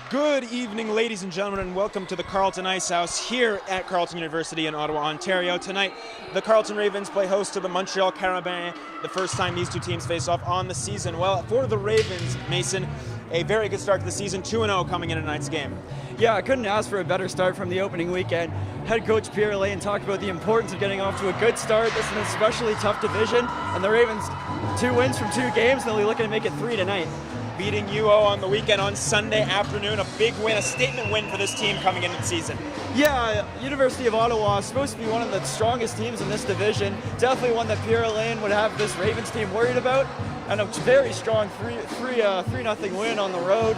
Good evening, ladies and gentlemen, and welcome to the Carleton Ice House here at Carleton University in Ottawa, Ontario. Tonight, the Carleton Ravens play host to the Montreal Carabins, the first time these two teams face off on the season. Well, for the Ravens, Mason, a very good start to the season, 2-0 coming into tonight's game. Yeah, I couldn't ask for a better start from the opening weekend. Head coach Pierre Lane talked about the importance of getting off to a good start. This is an especially tough division, and the Ravens, 2 wins from 2 games, they'll be looking to make it 3 tonight. Beating UO on the weekend on Sunday afternoon, a big win, a statement win for this team coming into the season. Yeah, University of Ottawa is supposed to be one of the strongest teams in this division. Definitely one that Pierre Lane would have this Ravens team worried about. And a very strong 3-0 win on the road.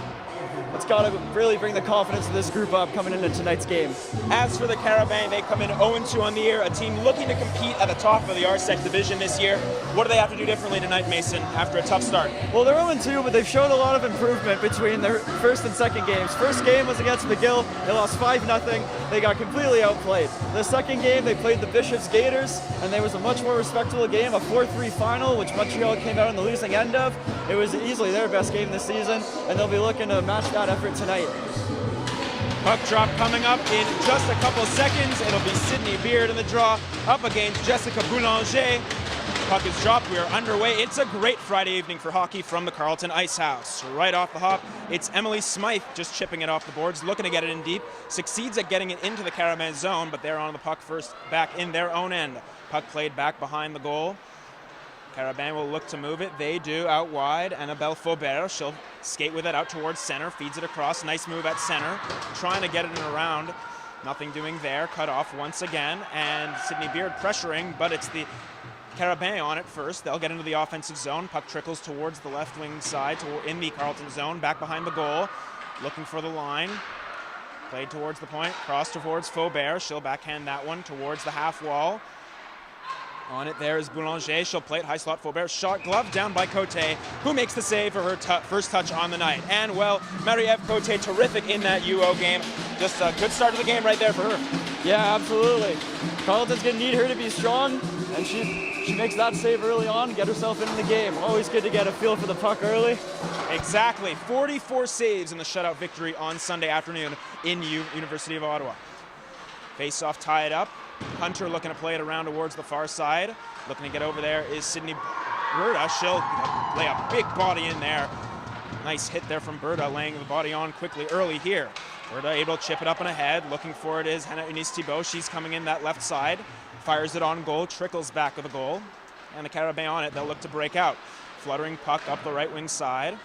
It's got to really bring the confidence of this group up coming into tonight's game. As for the Carabins, they come in 0-2 on the year, a team looking to compete at the top of the RSEC division this year. What do they have to do differently tonight, Mason, after a tough start? Well, they're 0-2, but they've shown a lot of improvement between their first and second games. First game was against McGill. They lost 5-0. They got completely outplayed. The second game, they played the Bishops Gators, and there was a much more respectable game, a 4-3 final, which Montreal came out on the losing end of. It was easily their best game this season, and they'll be looking to match that effort tonight. Puck drop coming up in just a couple seconds. It'll be Sydney Beard in the draw up against Jessica Boulanger. Puck is dropped. We are underway. It's a great Friday evening for hockey from the Carleton Ice House. Right off the hop, it's Emily Smythe just chipping it off the boards, looking to get it in deep. Succeeds at getting it into the Carabins zone, but they're on the puck first back in their own end. Puck played back behind the goal. Carabin will look to move it. They do out wide. Annabelle Faubert, she'll skate with it out towards center, feeds it across. Nice move at center, trying to get it in around. Nothing doing there. Cut off once again, and Sydney Beard pressuring, but it's the Carabin on it first. They'll get into the offensive zone. Puck trickles towards the left wing side in the Carleton zone, back behind the goal, looking for the line. Played towards the point, cross towards Faubert. She'll backhand that one towards the half wall. On it there is Boulanger. She'll play it high slot. Faubert shot glove down by Cote, who makes the save for her first touch on the night. And well, Marie-Ève Cote, terrific in that UO game. Just a good start of the game right there for her. Yeah, absolutely. Carleton's going to need her to be strong, and she makes that save early on and get herself into the game. Always good to get a feel for the puck early. Exactly. 44 saves in the shutout victory on Sunday afternoon in University of Ottawa. Face-off tied up. Hunter looking to play it around towards the far side. Looking to get over there is Sydney Berta. She'll lay a big body in there. Nice hit there from Berta, laying the body on quickly early here. Berta able to chip it up and ahead. Looking for it is Hannah Eunice Thibault. She's coming in that left side. Fires it on goal, trickles back with a goal. And the Carabins on it, they'll look to break out. Fluttering puck up the right wing side.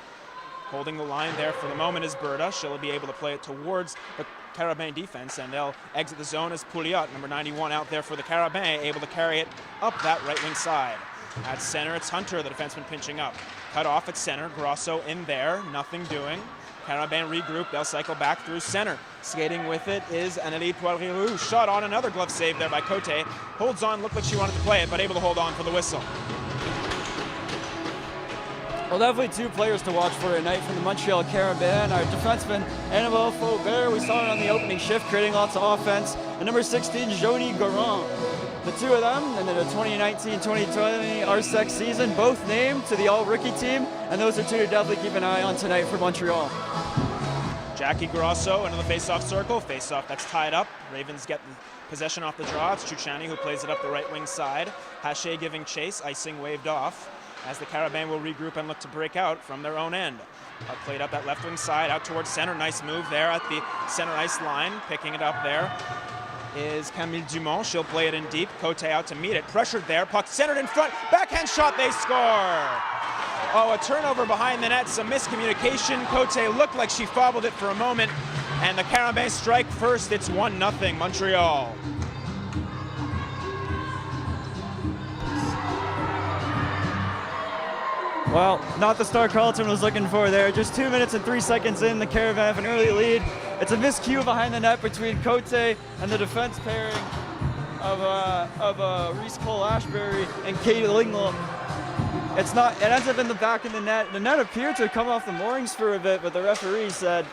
Holding the line there for the moment is Berta. She'll be able to play it towards the Carabin defense, and they'll exit the zone as Pouliot, number 91, out there for the Carabin, able to carry it up that right wing side. At center, it's Hunter, the defenseman, pinching up. Cut off at center, Grosso in there, nothing doing. Carabin regroup, they'll cycle back through center. Skating with it is Anneli Poirier, shot on, another glove save there by Cote. Holds on, looked like she wanted to play it, but able to hold on for the whistle. Well, definitely 2 players to watch for tonight from the Montreal Carabins. Our defenseman, Annabelle Faubert, we saw her on the opening shift, creating lots of offense. And number 16, Joni Garand. The 2 of them, in the 2019-2020 RSEC season, both named to the all-rookie team. And those are 2 to definitely keep an eye on tonight for Montreal. Jackie Grosso into the face-off circle. Face-off that's tied up. Ravens get the possession off the draw. It's Chuchani who plays it up the right wing side. Hache giving chase, icing waved off, as the Carabins will regroup and look to break out from their own end. Puck played up that left wing side, out towards center. Nice move there at the center ice line. Picking it up there is Camille Dumont. She'll play it in deep. Cote out to meet it. Pressured there. Puck centered in front. Backhand shot. They score. Oh, a turnover behind the net. Some miscommunication. Cote looked like she fobbled it for a moment. And the Carabins strike first. It's 1-0 Montreal. Well, not the start Carleton was looking for there. Just 2 minutes and 3 seconds in, the Carabins have an early lead. It's a miscue behind the net between Cote and the defense pairing of Reese Cole-Ashbury and Katie Linglum. It ends up in the back of the net. The net appeared to have come off the moorings for a bit, but the referee said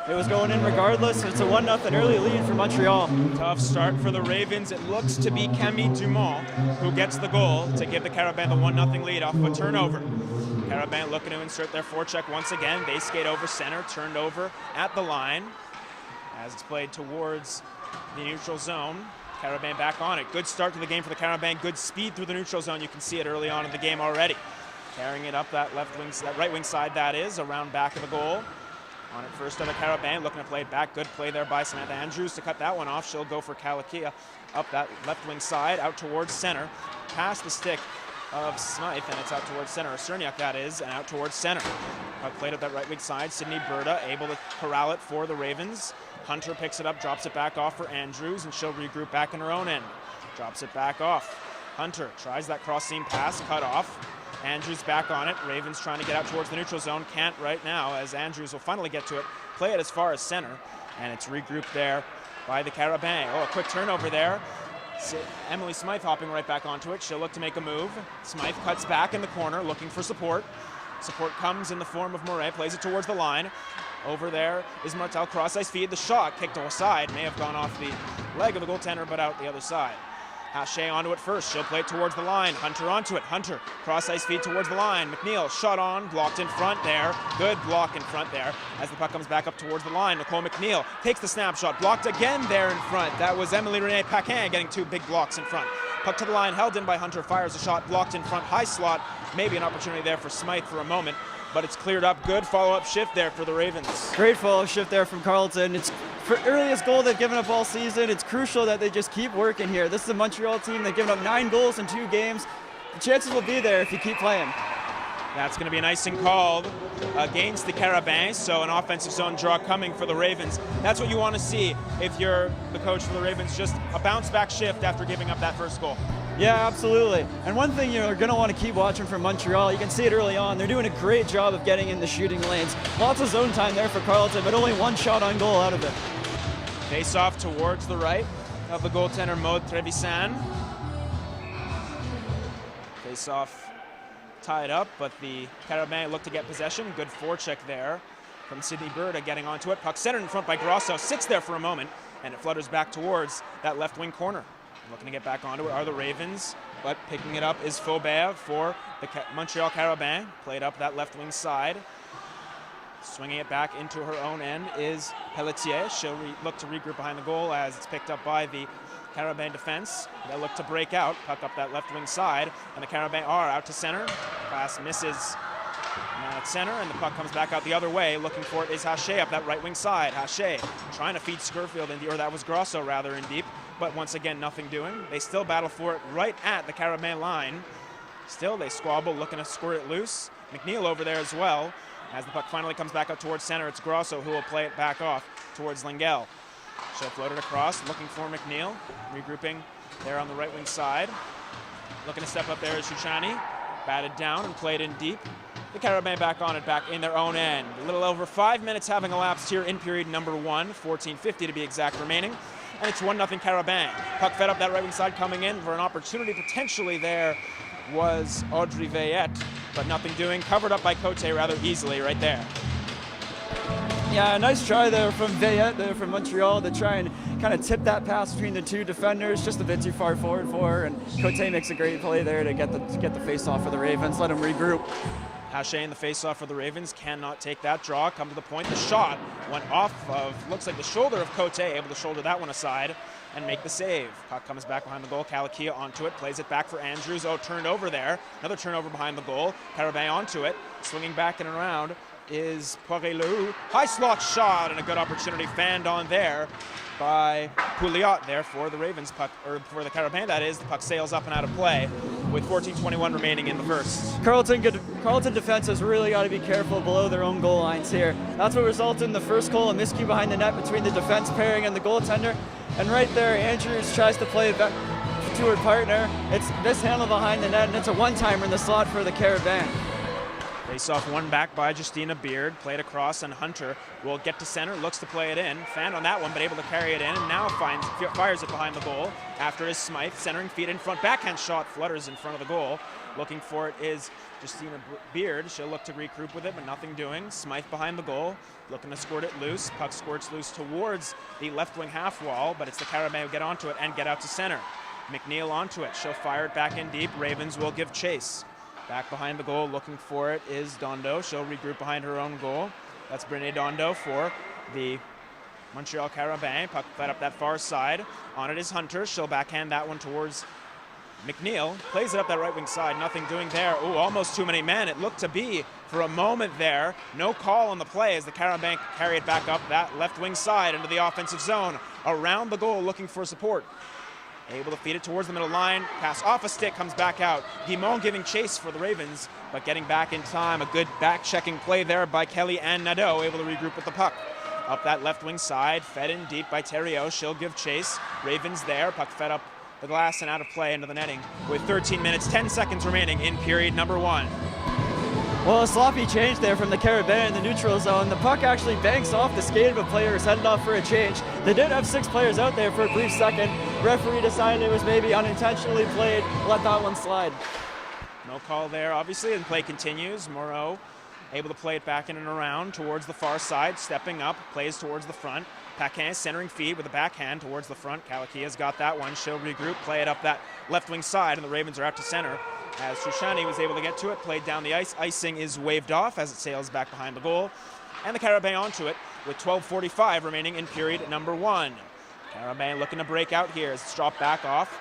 it was going in regardless. It's a 1-0 early lead for Montreal. Tough start for the Ravens. It looks to be Camille Dumont who gets the goal to give the Carabins the 1-0 lead off of a turnover. Carabin looking to insert their forecheck once again. They skate over center, turned over at the line as it's played towards the neutral zone. Carabin back on it. Good start to the game for the Carabin. Good speed through the neutral zone. You can see it early on in the game already. Carrying it up that left wing, that right wing side, that is, around back of the goal. On it first of the Carabin, looking to play it back. Good play there by Samantha Andrews to cut that one off. She'll go for Kalakia up that left wing side, out towards center. Past the stick of Smythe, and it's out towards center. Cerniak, that is, and out towards center. Played up that right wing side. Sydney Berta able to corral it for the Ravens. Hunter picks it up, drops it back off for Andrews, and she'll regroup back in her own end. Drops it back off. Hunter tries that cross seam pass, cut off. Andrews back on it. Ravens trying to get out towards the neutral zone. Can't right now, as Andrews will finally get to it. Play it as far as center, and it's regrouped there by the Carabin. Oh, a quick turnover there. Emily Smythe hopping right back onto it. She'll look to make a move. Smythe cuts back in the corner, looking for support. Support comes in the form of Moret, plays it towards the line. Over there is Martel, cross-ice feed. The shot kicked to a side, may have gone off the leg of the goaltender, but out the other side. Hache onto it first. She'll play it towards the line. Hunter onto it. Hunter, cross-ice feed towards the line. McNeil, shot on, blocked in front there. Good block in front there as the puck comes back up towards the line. Nicole McNeil takes the snapshot, blocked again there in front. That was Emily Renee Paquin getting two big blocks in front. Puck to the line, held in by Hunter, fires a shot, blocked in front, high slot. Maybe an opportunity there for Smythe for a moment, but it's cleared up. Good follow-up shift there for the Ravens. Great follow-up shift there from Carleton. It's for earliest goal they've given up all season. It's crucial that they just keep working here. This is a Montreal team. They've given up 9 goals in 2 games. The chances will be there if you keep playing. That's going to be an icing called against the Carabins, so an offensive zone draw coming for the Ravens. That's what you want to see if you're the coach for the Ravens, just a bounce-back shift after giving up that first goal. Yeah, absolutely. And one thing you're going to want to keep watching from Montreal, you can see it early on, they're doing a great job of getting in the shooting lanes. Lots of zone time there for Carleton, but only 1 shot on goal out of it. Face off towards the right of the goaltender Maud Trevisan. Face off tied up, but the Carabin look to get possession. Good forecheck there from Sydney Berta getting onto it. Puck centered in front by Grosso, sits there for a moment, and it flutters back towards that left wing corner. Looking to get back onto it are the Ravens, but picking it up is Faubert for the Montreal Carabin. Played up that left wing side. Swinging it back into her own end is Pelletier. She'll look to regroup behind the goal as it's picked up by the Carabin defense. They'll look to break out, puck up that left wing side, and the Carabin are out to center. Pass misses at center, and the puck comes back out the other way. Looking for it is Hache up that right wing side. Hache trying to feed Scurfield in deep, or that was Grosso rather, in deep, but once again nothing doing. They still battle for it right at the Carabin line. Still they squabble, looking to squirt it loose. McNeil over there as well. As the puck finally comes back up towards center, it's Grosso who will play it back off towards Lingel. She'll float it across, looking for McNeil. Regrouping there on the right wing side. Looking to step up there is Shuchani. Batted down and played in deep. The Carabin back on it, back in their own end. A little over 5 minutes having elapsed here in period number 1, 14:50 to be exact remaining. And it's 1-0 Carabin. Puck fed up that right wing side, coming in for an opportunity potentially there was Audrey Veillette, but nothing doing. Covered up by Cote rather easily right there. Yeah, a nice try there from Veillette there from Montreal to try and kind of tip that pass between the 2 defenders, just a bit too far forward for her, and Cote makes a great play there to get the face-off for the Ravens, let them regroup. Hache in the face-off for the Ravens cannot take that draw, come to the point. The shot went off of, looks like the shoulder of Cote, able to shoulder that one aside and make the save. Puck comes back behind the goal. Kalakia onto it, plays it back for Andrews. Oh, turned over there. Another turnover behind the goal. Carabin onto it, swinging back and around is Poirelou. High slot shot and a good opportunity fanned on there by Pouliot there for the Ravens. Puck, or for the Carabin that is. The puck sails up and out of play with 14:21 remaining in the first. Carleton defense has really got to be careful below their own goal lines here. That's what resulted in the first goal, a miscue behind the net between the defense pairing and the goaltender. And right there, Andrews tries to play it back to her partner. It's mishandled behind the net, and it's a one-timer in the slot for the Carabin. Face-off won back by Justina Beard, played across, and Hunter will get to center, looks to play it in. Fanned on that one, but able to carry it in, and now fires it behind the goal. After is Smythe, centering feet in front, backhand shot, flutters in front of the goal. Looking for it is Justina Beard. She'll look to regroup with it, but nothing doing. Smythe behind the goal, looking to squirt it loose. Puck squirts loose towards the left wing half wall, but it's the Carabin who get onto it and get out to center. McNeil onto it. She'll fire it back in deep. Ravens will give chase. Back behind the goal, looking for it is Dondo. She'll regroup behind her own goal. That's Brené Dondo for the Montreal Carabins. Puck fed up that far side. On it is Hunter. She'll backhand that one towards McNeil. Plays it up that right wing side. Nothing doing there. Ooh, almost too many men. It looked to be for a moment there. No call on the play as the Carabins carry it back up that left wing side into the offensive zone. Around the goal looking for support. Able to feed it towards the middle line. Pass off a stick, comes back out. Guimont giving chase for the Ravens, but getting back in time. A good back-checking play there by Kelly and Nadeau, able to regroup with the puck. Up that left wing side, fed in deep by Thériault. She'll give chase. Ravens there, puck fed up the glass and out of play into the netting with 13 minutes, 10 seconds remaining in period number 1. Well, a sloppy change there from the Carabins in the neutral zone. The puck actually banks off the skate of a player who's headed off for a change. They did have 6 players out there for a brief second. Referee decided it was maybe unintentionally played, let that one slide. No call there, obviously, and play continues. Moreau able to play it back in and around towards the far side, stepping up, plays towards the front. Paquin centering feed with a backhand towards the front. Kalakia's got that one. She'll regroup, play it up that left wing side, and the Ravens are out to center. As Shoshani was able to get to it, played down the ice. Icing is waved off as it sails back behind the goal. And the Carabins onto it with 12:45 remaining in period number 1. Carabins looking to break out here as it's dropped back off.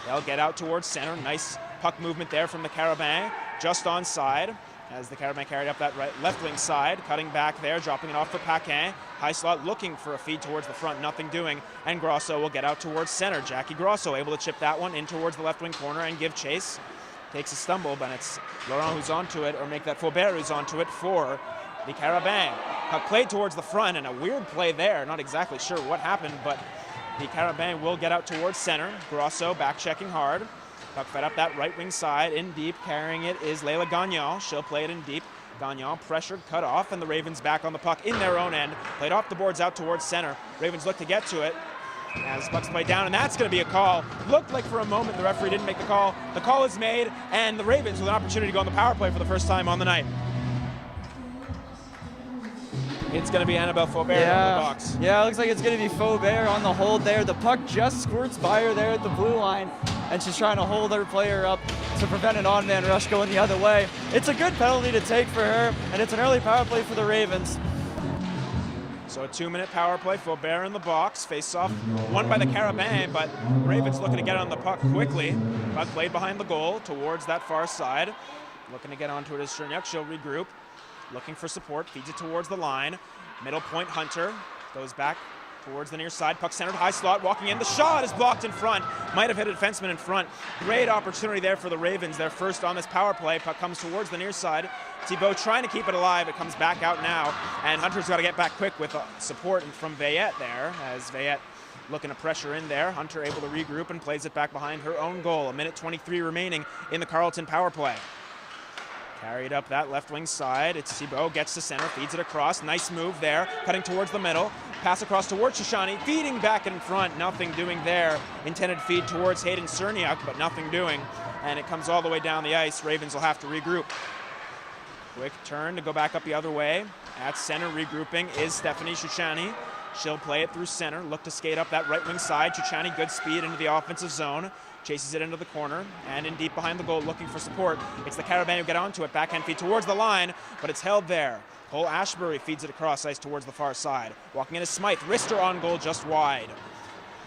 They'll get out towards center. Nice puck movement there from the Carabins, just onside. As the Carabins carried up that left wing side, cutting back there, dropping it off for Paquin. High slot looking for a feed towards the front, nothing doing. And Grosso will get out towards center. Jackie Grosso able to chip that one in towards the left wing corner and give chase. Takes a stumble, but it's Laurent who's onto it, or make that Faubert who's onto it for the Carabins. Puck played towards the front, and a weird play there. Not exactly sure what happened, but the Carabins will get out towards center. Grosso back checking hard. Puck fed up that right wing side, in deep, carrying it is Leila Gagnon. She'll play it in deep. Gagnon pressured, cut off, and the Ravens back on the puck in their own end. Played off the boards out towards center. Ravens look to get to it. As puck's played down, and that's going to be a call. Looked like for a moment the referee didn't make the call. The call is made, and the Ravens with an opportunity to go on the power play for the first time on the night. It's going to be Annabelle Faubert on the box. Yeah, it looks like it's going to be Faubert on the hold there. The puck just squirts by her there at the blue line, and she's trying to hold her player up to prevent an on-man rush going the other way. It's a good penalty to take for her, and it's an early power play for the Ravens. So a 2-minute power play. Faubert in the box. Face-off won by the Carabins, but Ravens looking to get on the puck quickly. Puck played behind the goal towards that far side. Looking to get onto it is Cherniak. She'll regroup. Looking for support. Feeds it towards the line. Middle point Hunter. Goes back towards the near side. Puck centered high slot. Walking in. The shot is blocked in front. Might have hit a defenseman in front. Great opportunity there for the Ravens. Their first on this power play. Puck comes towards the near side. Thibault trying to keep it alive. It comes back out now. And Hunter's got to get back quick with support from Veillette there. As Veillette looking to pressure in there. Hunter able to regroup and plays it back behind her own goal. 1:23 remaining in the Carleton power play. Carried up that left wing side. It's Thibault, gets to center, feeds it across. Nice move there, cutting towards the middle. Pass across towards Shoshani, feeding back in front. Nothing doing there. Intended feed towards Hayden Cherniak, but nothing doing. And it comes all the way down the ice. Ravens will have to regroup. Quick turn to go back up the other way. At center, regrouping is Stephanie Shoshani. She'll play it through center, look to skate up that right wing side. Shoshani, good speed into the offensive zone. Chases it into the corner, and in deep behind the goal, looking for support. It's the Carabins who get onto it, backhand feed towards the line, but it's held there. Cole Ashbury feeds it across ice towards the far side. Walking in is Smythe, wrister on goal just wide.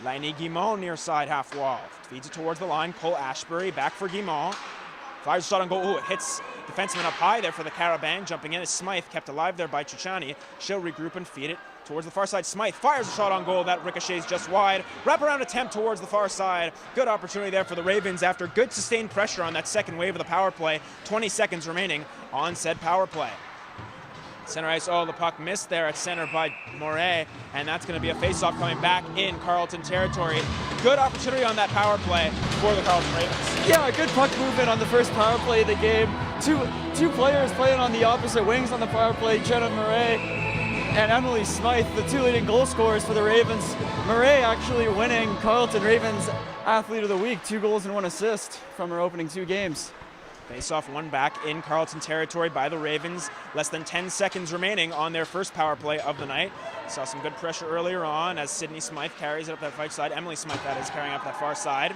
Lainey Guimont near side half wall. Feeds it towards the line, Cole Ashbury back for Guimont. Fires a shot on goal, ooh, it hits defenseman up high there for the Carabins. Jumping in is Smythe, kept alive there by Shoshani. She'll regroup and feed it towards the far side. Smythe fires a shot on goal. That ricochets just wide. Wraparound attempt towards the far side. Good opportunity there for the Ravens after good sustained pressure on that second wave of the power play. 20 seconds remaining on said power play. Center ice, the puck missed there at center by Moret, and that's going to be a face-off coming back in Carleton territory. Good opportunity on that power play for the Carleton Ravens. Yeah, good puck movement on the first power play of the game. Two players playing on the opposite wings on the power play, Jenna Moret and Emily Smythe, the two leading goal scorers for the Ravens. Moret actually winning Carleton Ravens Athlete of the Week, 2 goals and 1 assist from her opening 2 games. Face-off won back in Carleton territory by the Ravens. Less than 10 seconds remaining on their first power play of the night. Saw some good pressure earlier on as Sydney Smythe carries it up that right side. Emily Smythe, that is, carrying up that far side.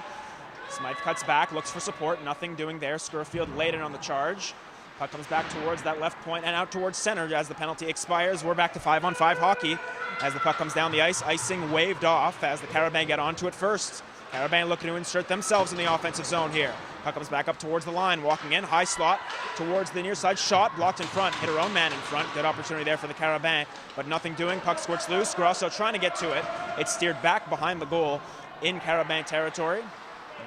Smythe cuts back, looks for support, nothing doing there. Scurfield laid in on the charge. Puck comes back towards that left point and out towards center as the penalty expires. We're back to 5-on-5 hockey as the puck comes down the ice. Icing waved off as the Carabins get onto it first. Carabins looking to insert themselves in the offensive zone here. Puck comes back up towards the line, walking in, high slot towards the near side. Shot blocked in front, hit her own man in front. Good opportunity there for the Carabins, but nothing doing. Puck squirts loose. Grosso trying to get to it. It's steered back behind the goal in Carabin territory,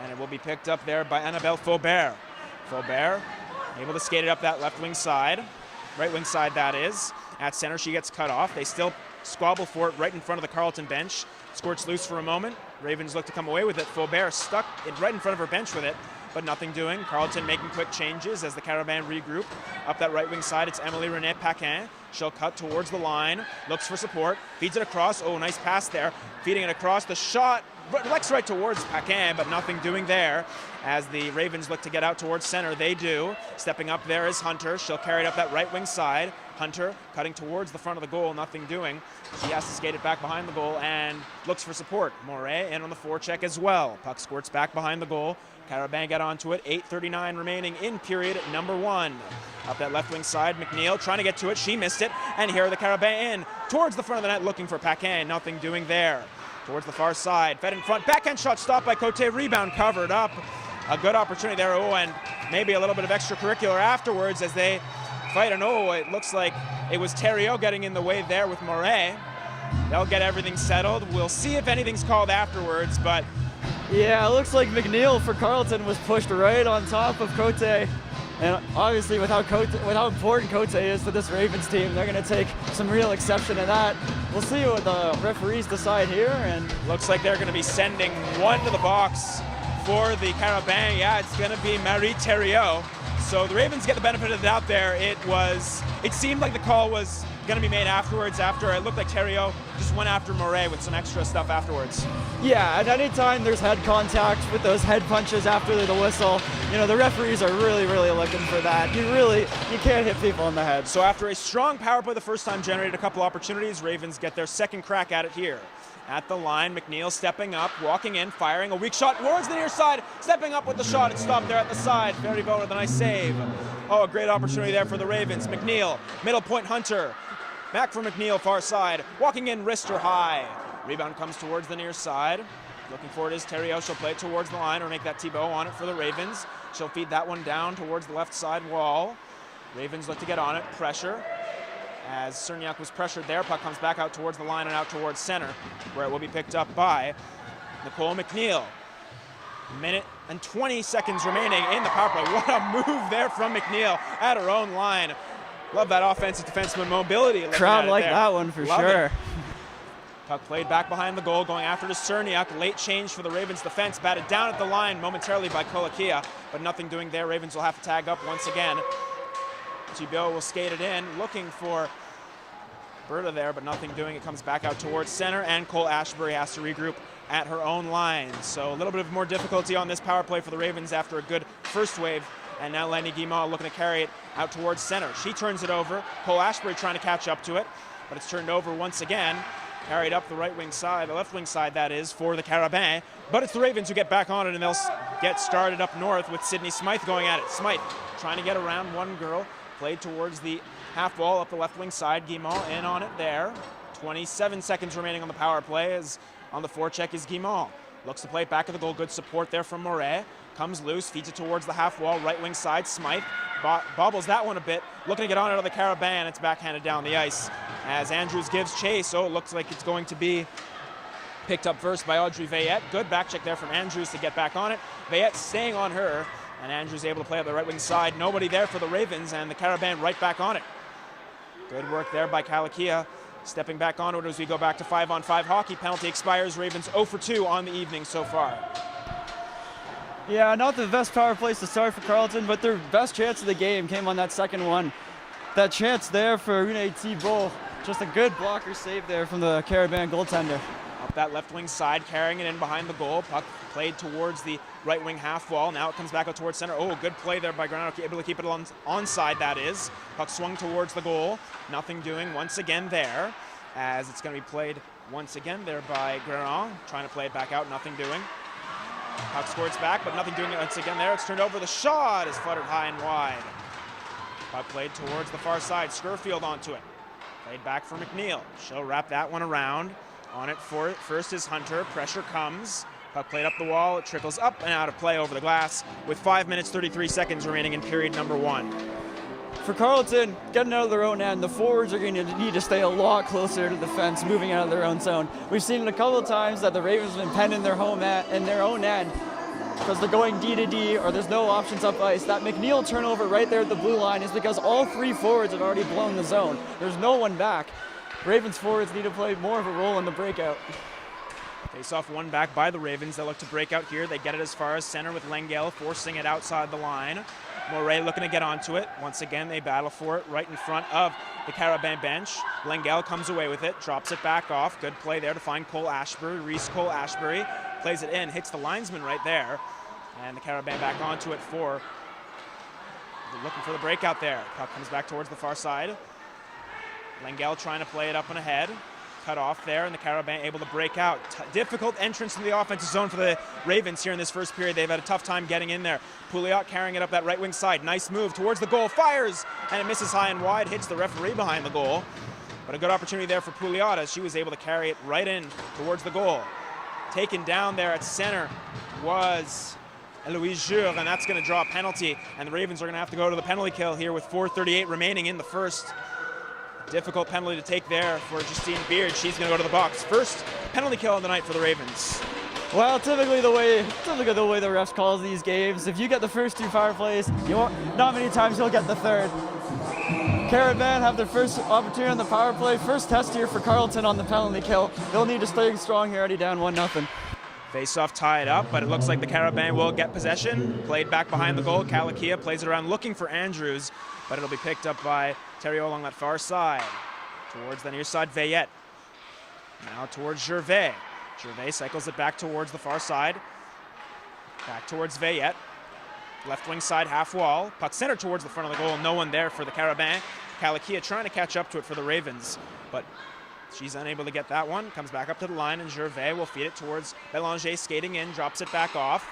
and it will be picked up there by Annabelle Faubert. Faubert able to skate it up that left wing side, right wing side that is. At center, she gets cut off. They still squabble for it right in front of the Carleton bench. Squirts loose for a moment. Ravens look to come away with it. Faubert stuck it right in front of her bench with it, but nothing doing. Carleton making quick changes as the Carabins regroup. Up that right wing side, it's Emily Renee Paquin. She'll cut towards the line, looks for support, feeds it across. Oh, nice pass there. Feeding it across. The shot reflects right towards Paquin, but nothing doing there. As the Ravens look to get out towards center, they do. Stepping up there is Hunter. She'll carry it up that right wing side. Hunter cutting towards the front of the goal, nothing doing. She has to skate it back behind the goal and looks for support. Moret in on the forecheck as well. Puck squirts back behind the goal. Carabins get onto it. 8:39 remaining in period number 1. Up that left wing side, McNeil trying to get to it. She missed it, and here are the Carabins in towards the front of the net looking for Paquin. Nothing doing there. Towards the far side, fed in front. Backhand shot stopped by Cote. Rebound covered up. A good opportunity there. Oh, and maybe a little bit of extracurricular afterwards as they fight. And oh, it looks like it was Thériault getting in the way there with Moret. They'll get everything settled. We'll see if anything's called afterwards, but yeah, it looks like McNeil for Carleton was pushed right on top of Cote. And obviously with how important Cote is to this Ravens team, they're going to take some real exception to that. We'll see what the referees decide here. And looks like they're going to be sending one to the box for the Carabins. Yeah, it's going to be Marie Thériault. So the Ravens get the benefit of the doubt there. It seemed like the call was going to be made afterwards. After it looked like Thériault just went after Moret with some extra stuff afterwards. Yeah, at any time there's head contact with those head punches after the whistle, you know, the referees are really, really looking for that. You can't hit people in the head. So after a strong power play the first time, generated a couple opportunities, Ravens get their second crack at it here. At the line, McNeil stepping up, walking in, firing a weak shot towards the near side, stepping up with the shot. It's stopped there at the side. Feribault with a nice save. Oh, a great opportunity there for the Ravens. McNeil, middle point Hunter. Back for McNeil, far side. Walking in, wrister high. Rebound comes towards the near side. Looking for it is Thériault. She'll play it towards the line or make that Thibault on it for the Ravens. She'll feed that one down towards the left side wall. Ravens look to get on it. Pressure. As Cerniak was pressured there, puck comes back out towards the line and out towards center, where it will be picked up by Nicole McNeil. Minute and 20 seconds remaining in the power play. What a move there from McNeil at her own line. Love that offensive defenseman mobility. Crowd like that one for sure. Puck played back behind the goal, going after to Cerniak. Late change for the Ravens defense. Batted down at the line momentarily by Kolakia, but nothing doing there. Ravens will have to tag up once again. Thibault will skate it in, looking for Berta there, but nothing doing. It comes back out towards center, and Cole Ashbury has to regroup at her own line. So a little bit of more difficulty on this power play for the Ravens after a good first wave. And now Lenny Guimard looking to carry it out towards center. She turns it over. Cole Ashbury trying to catch up to it, but it's turned over once again. Carried up the right wing side, the left wing side that is, for the Carabins. But it's the Ravens who get back on it, and they'll get started up north with Sydney Smythe going at it. Smythe trying to get around one girl. Played towards the half wall up the left wing side. Guimard in on it there. 27 seconds remaining on the power play as on the forecheck is Guimard. Looks to play it back at the goal. Good support there from Moret. Comes loose, feeds it towards the half wall, right wing side. Smythe bobbles that one a bit. Looking to get on it on the Carabins. It's backhanded down the ice as Andrews gives chase. So it looks like it's going to be picked up first by Audrey Veillette. Good back check there from Andrews to get back on it. Veillette staying on her. And Andrews able to play up the right wing side. Nobody there for the Ravens, and the Carabins right back on it. Good work there by Kalakia. Stepping back onto it as we go back to 5-on-5 hockey. Penalty expires. Ravens 0 for 2 on the evening so far. Yeah, not the best power plays to start for Carleton, but their best chance of the game came on that second one. That chance there for Renee Thibault. Just a good blocker save there from the Carabins goaltender. Up that left wing side, carrying it in behind the goal. Puck played towards the right wing half wall. Now it comes back out towards center. Oh, good play there by Granado, able to keep it onside, that is. Puck swung towards the goal. Nothing doing once again there, as it's going to be played once again there by Granado. Trying to play it back out, nothing doing. Puck squirts back, but nothing doing it once again there. It's turned over. The shot is fluttered high and wide. Puck played towards the far side. Scurfield onto it. Played back for McNeil. She'll wrap that one around. On it for first is Hunter. Pressure comes. Puck played up the wall. It trickles up and out of play over the glass with 5 minutes 33 seconds remaining in period number 1. For Carleton, getting out of their own end, the forwards are going to need to stay a lot closer to the fence, moving out of their own zone. We've seen it a couple of times that the Ravens have been penned in their own end because they're going D to D or there's no options up ice. That McNeil turnover right there at the blue line is because all 3 forwards had already blown the zone. There's no one back. Ravens forwards need to play more of a role in the breakout. Face-off won back by the Ravens. They look to break out here. They get it as far as center with Lengel forcing it outside the line. Moray looking to get onto it. Once again, they battle for it right in front of the Carabin bench. Lengel comes away with it, drops it back off. Good play there to find Cole Ashbury. Reese Cole Ashbury plays it in, hits the linesman right there. And the Carabin back onto it for looking for the breakout there. Puck comes back towards the far side. Lengel trying to play it up and ahead. Cut off there, and the Carabin able to break out. Difficult entrance to the offensive zone for the Ravens here in this first period. They've had a tough time getting in there. Pouliot carrying it up that right wing side. Nice move towards the goal. Fires, and it misses high and wide. Hits the referee behind the goal. But a good opportunity there for Pouliot as she was able to carry it right in towards the goal. Taken down there at center was Louise Jure, and that's going to draw a penalty. And the Ravens are going to have to go to the penalty kill here with 4:38 remaining in the first. Difficult penalty to take there for Justine Beard. She's going to go to the box. First penalty kill of the night for the Ravens. Well, typically the way the refs calls these games, if you get the first 2 power plays, not many times you'll get the third. Carabin have their first opportunity on the power play. First test here for Carleton on the penalty kill. They'll need to stay strong here, already down 1-0. Face-off tied up, but it looks like the Carabin will get possession. Played back behind the goal. Kalakia plays it around looking for Andrews, but it'll be picked up by Thériault along that far side. Towards the near side, Veillette. Now towards Gervais. Gervais cycles it back towards the far side. Back towards Veillette. Left wing side, half wall. Puck center towards the front of the goal. No one there for the Carabin. Kalakia trying to catch up to it for the Ravens, but she's unable to get that one. Comes back up to the line, and Gervais will feed it towards Belanger, skating in, drops it back off.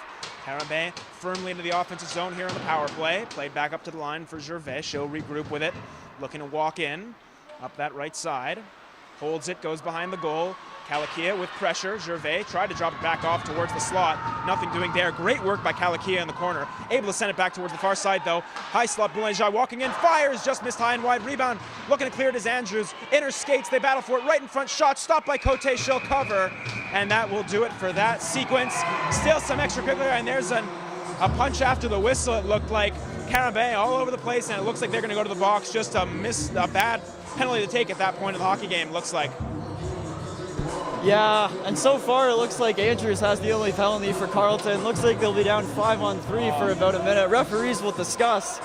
Carabin firmly into the offensive zone here on the power play. Played back up to the line for Gervais. She'll regroup with it. Looking to walk in up that right side. Holds it, goes behind the goal. Kalakia with pressure. Gervais tried to drop it back off towards the slot. Nothing doing there. Great work by Kalakia in the corner. Able to send it back towards the far side though. High slot, Boulanger walking in, fires, just missed high and wide. Rebound, looking to clear it is Andrews. Inner skates, they battle for it right in front. Shot stopped by Cote, she'll cover. And that will do it for that sequence. Still some extracurricular, and there's a punch after the whistle. It looked like Carabin all over the place, and it looks like they're going to go to the box. Just a bad penalty to take at that point in the hockey game, looks like. Yeah, and so far it looks like Andrews has the only penalty for Carleton. Looks like they'll be down 5-on-3 for about a minute. Referees will discuss.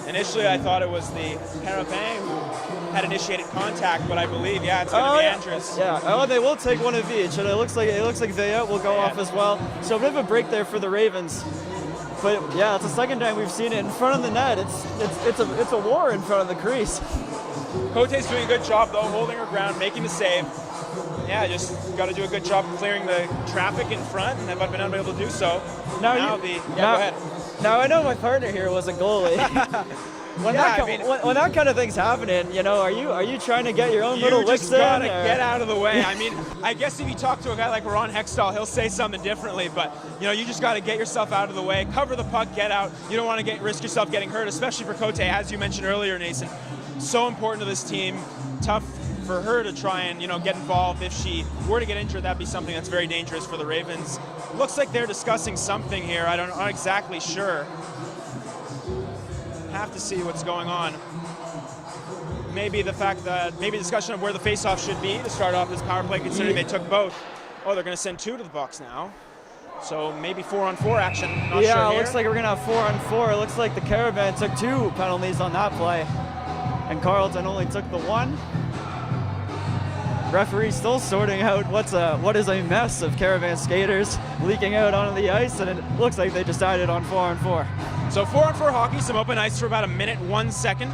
Initially, I thought it was the Carabin who had initiated contact, but I believe, yeah, it's going to be Andrews. Yeah, oh, they will take one of each, and it looks like Veillette will go off as well. So a bit of a break there for the Ravens. But yeah, it's the second time we've seen it in front of the net. It's a war in front of the crease. Cote's doing a good job though, holding her ground, making the save. Yeah, just got to do a good job clearing the traffic in front, and I've been unable to do so. Go ahead. Now I know my partner here was a goalie. When that kind of thing's happening, are you trying to get your own little licks in? You just gotta get out of the way. I mean, I guess if you talk to a guy like Ron Hextall, he'll say something differently, but you just gotta get yourself out of the way, cover the puck, get out. You don't want to risk yourself getting hurt, especially for Cote, as you mentioned earlier, Nathan. So important to this team. Tough for her to try and get involved. If she were to get injured, that'd be something that's very dangerous for the Ravens. Looks like they're discussing something here. I'm not exactly sure. Have to see what's going on. Maybe discussion of where the face-off should be to start off this power play, considering they took both. Oh, they're going to send 2 to the box now. So maybe 4-on-4 action. Not sure it looks like we're going to have 4-on-4. It looks like the Carabin took 2 penalties on that play, and Carleton only took the 1. Referee still sorting out what is a mess of Carabin skaters leaking out onto the ice, and it looks like they decided on 4-on-4. So 4-on-4 hockey, some open ice for about 1 minute, 1 second.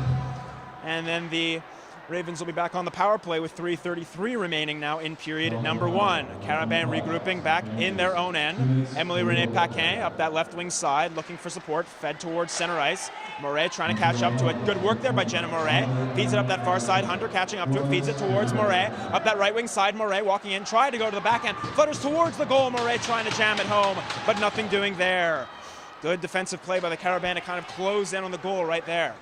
And then the Ravens will be back on the power play with 3:33 remaining now in period number 1. Carabin regrouping back in their own end. Emily Renee Paquin up that left wing side looking for support, fed towards center ice. Moret trying to catch up to it. Good work there by Jenna Moret. Feeds it up that far side. Hunter catching up to it, feeds it towards Moret. Up that right wing side, Moret walking in, tried to go to the backhand. Flutters towards the goal. Moret trying to jam it home, but nothing doing there. Good defensive play by the Carabin to kind of close in on the goal right there.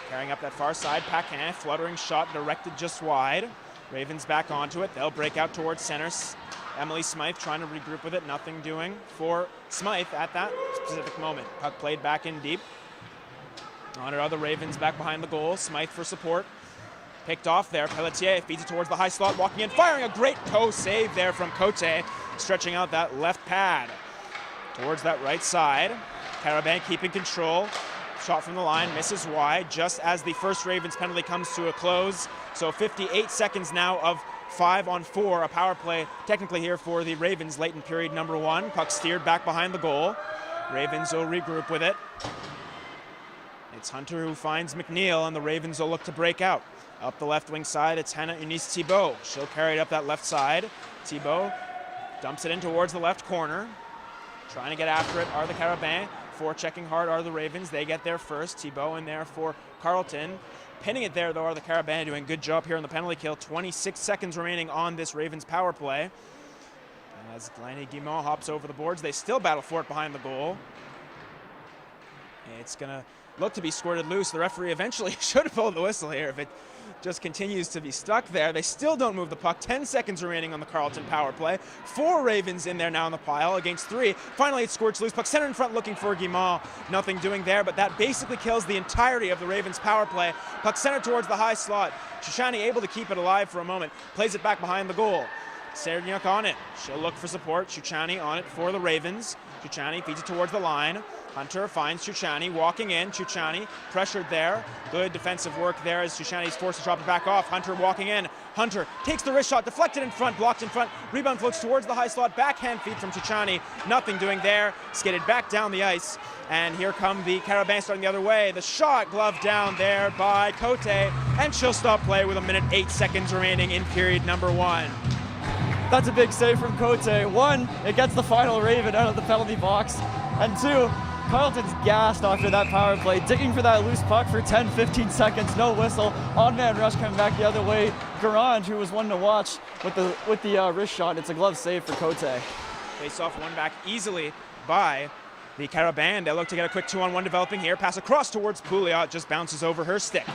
Carrying up that far side, Paquin, fluttering shot directed just wide. Ravens back onto it. They'll break out towards center. Emily Smythe trying to regroup with it. Nothing doing for Smythe at that specific moment. Puck played back in deep. On her other Ravens back behind the goal. Smythe for support. Picked off there. Pelletier feeds it towards the high slot, walking in, firing a great toe save there from Cote, stretching out that left pad towards that right side. Carabin keeping control. Shot from the line, misses wide, just as the first Ravens penalty comes to a close. So 58 seconds now of 5-on-4, a power play technically here for the Ravens late in period number 1. Puck steered back behind the goal. Ravens will regroup with it. It's Hunter who finds McNeil, and the Ravens will look to break out. Up the left wing side, it's Hannah Eunice Thibault. She'll carry it up that left side. Thibault dumps it in towards the left corner. Trying to get after it are the Carabins. Forechecking hard are the Ravens. They get there first. Thibault in there for Carleton. Pinning it there, though, are the Carabins, doing a good job here on the penalty kill. 26 seconds remaining on this Ravens power play. And as Glennie Guimont hops over the boards, they still battle for it behind the goal. It's going to look to be squirted loose. The referee eventually should have pulled the whistle here if it just continues to be stuck there. They still don't move the puck. 10 seconds remaining on the Carleton power play. 4 Ravens in there now in the pile against 3. Finally, it squirts loose. Puck center in front looking for Guimont. Nothing doing there, but that basically kills the entirety of the Ravens power play. Puck center towards the high slot. Shoshani able to keep it alive for a moment. Plays it back behind the goal. Serniuk on it. She'll look for support. Chuchani on it for the Ravens. Chuchani feeds it towards the line. Hunter finds Chuchani walking in. Chuchani pressured there. Good defensive work there as Chuchani's forced to drop it back off. Hunter walking in. Hunter takes the wrist shot, deflected in front, blocked in front. Rebound floats towards the high slot. Backhand feed from Chuchani. Nothing doing there. Skated back down the ice. And here come the Carabins starting the other way. The shot gloved down there by Cote. And she'll stop play with 1:08 seconds remaining in period number 1. That's a big save from Cote. 1, it gets the final Raven out of the penalty box. And 2, Carleton's gassed after that power play, digging for that loose puck for 10-15 seconds, no whistle. On-man rush coming back the other way. Garange, who was one to watch with the wrist shot. It's a glove save for Cote. Face off one back easily by the Carabin. They look to get a quick 2-on-1 developing here. Pass across towards Pouliot, just bounces over her stick.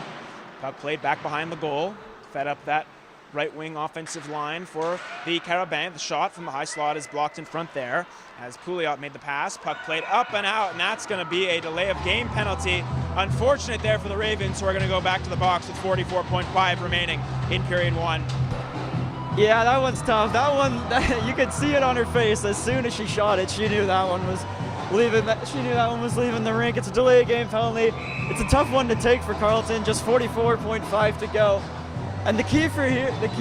Puck played back behind the goal. Fed up that right wing offensive line for the Carabin. The shot from the high slot is blocked in front there as Pouliot made the pass. Puck played up and out, and that's going to be a delay of game penalty. Unfortunate there for the Ravens, who are going to go back to the box with 44.5 remaining in period 1. Yeah, that one's tough. That one, you could see it on her face. As soon as she shot it, she knew that one was leaving. She knew that one was leaving the rink. It's a delay of game penalty. It's a tough one to take for Carleton. Just 44.5 to go. And the key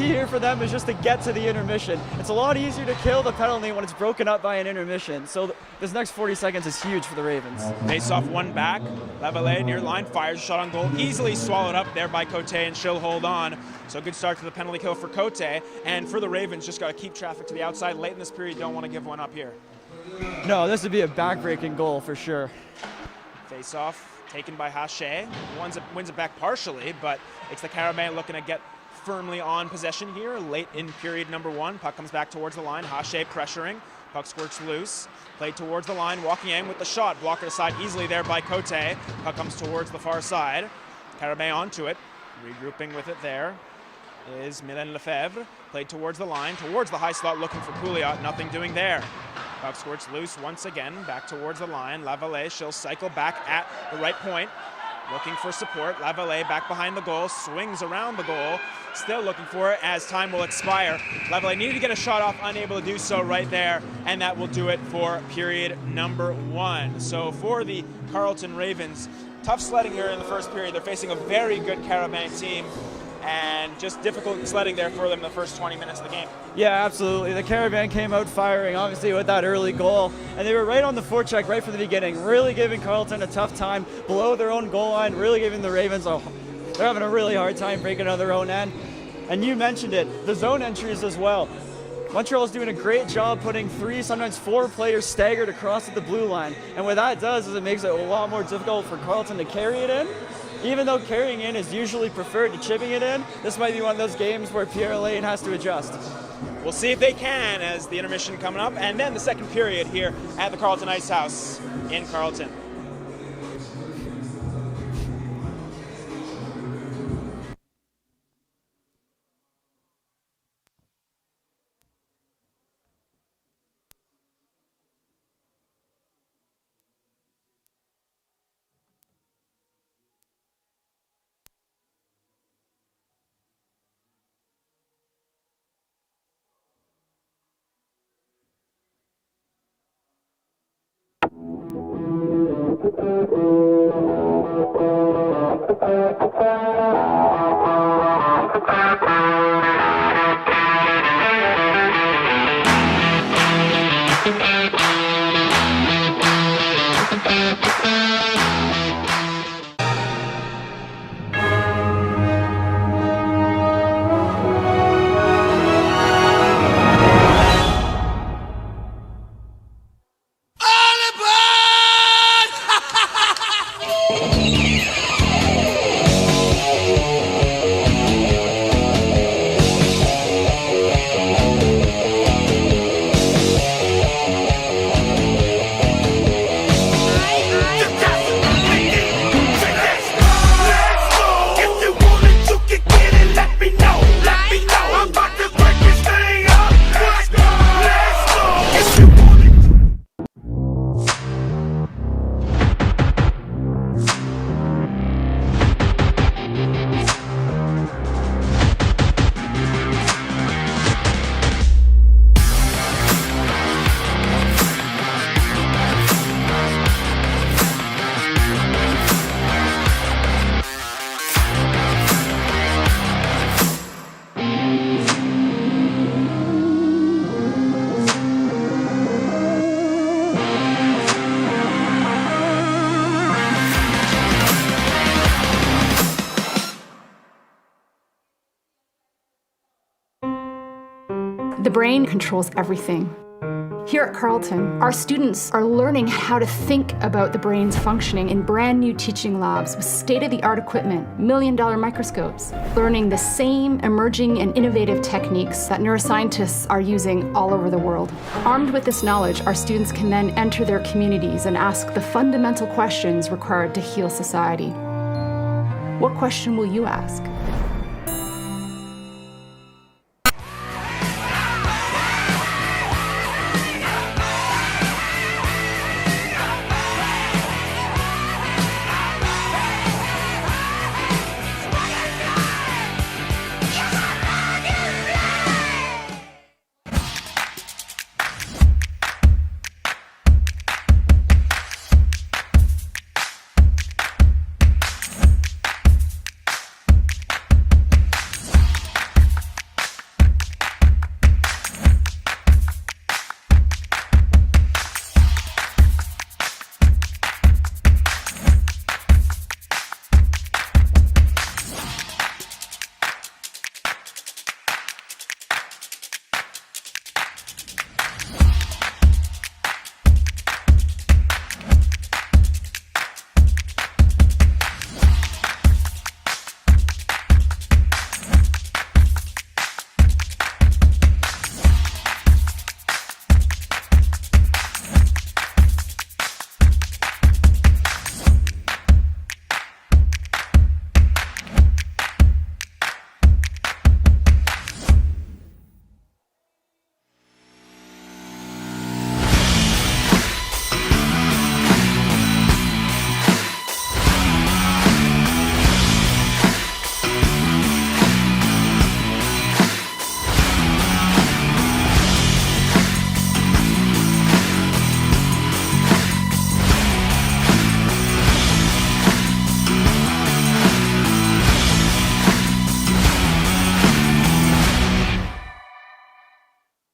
here for them is just to get to the intermission. It's a lot easier to kill the penalty when it's broken up by an intermission. So this next 40 seconds is huge for the Ravens. Face off one back. Lavallee near line, fires a shot on goal. Easily swallowed up there by Cote, and she'll hold on. So good start to the penalty kill for Cote. And for the Ravens, just got to keep traffic to the outside. Late in this period, don't want to give one up here. No, this would be a back-breaking goal for sure. Face off. Taken by Hache, wins it back partially, but it's the Carabin looking to get firmly on possession here late in period number 1. Puck comes back towards the line. Hache pressuring. Puck squirts loose. Played towards the line, walking in with the shot. Blocked aside easily there by Cote. Puck comes towards the far side. Carabin onto it. Regrouping with it there is Mylène Lefebvre. Played towards the line, towards the high slot, looking for Pouliot. Nothing doing there. Puck squirts loose once again, back towards the line. Lavallee, she'll cycle back at the right point, looking for support. Lavallee back behind the goal, swings around the goal, still looking for it as time will expire. Lavallee needed to get a shot off, unable to do so right there, and that will do it for period number 1. So for the Carleton Ravens, tough sledding here in the first period. They're facing a very good Carabin team, and just difficult sledding there for them in the first 20 minutes of the game. Yeah, absolutely. The Carabin came out firing, obviously, with that early goal. And they were right on the forecheck right from the beginning, really giving Carleton a tough time below their own goal line, really giving the Ravens a They're having a really hard time breaking on their own end. And you mentioned it, the zone entries as well. Montreal is doing a great job putting 3, sometimes 4 players staggered across at the blue line. And what that does is it makes it a lot more difficult for Carleton to carry it in. Even though carrying in is usually preferred to chipping it in, this might be one of those games where Pierre Lane has to adjust. We'll see if they can as the intermission coming up, and then the second period here at the Carleton Ice House in Carleton. The brain controls everything. Here at Carleton, our students are learning how to think about the brain's functioning in brand new teaching labs with state-of-the-art equipment, million-dollar microscopes, learning the same emerging and innovative techniques that neuroscientists are using all over the world. Armed with this knowledge, our students can then enter their communities and ask the fundamental questions required to heal society. What question will you ask?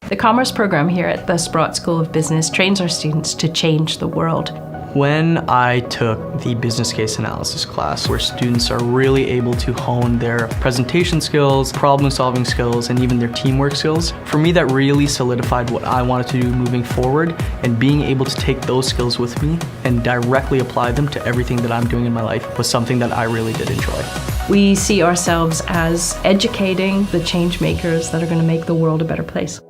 The Commerce program here at the Sprott School of Business trains our students to change the world. When I took the business case analysis class, where students are really able to hone their presentation skills, problem solving skills, and even their teamwork skills, for me that really solidified what I wanted to do moving forward, and being able to take those skills with me and directly apply them to everything that I'm doing in my life was something that I really did enjoy. We see ourselves as educating the change makers that are going to make the world a better place.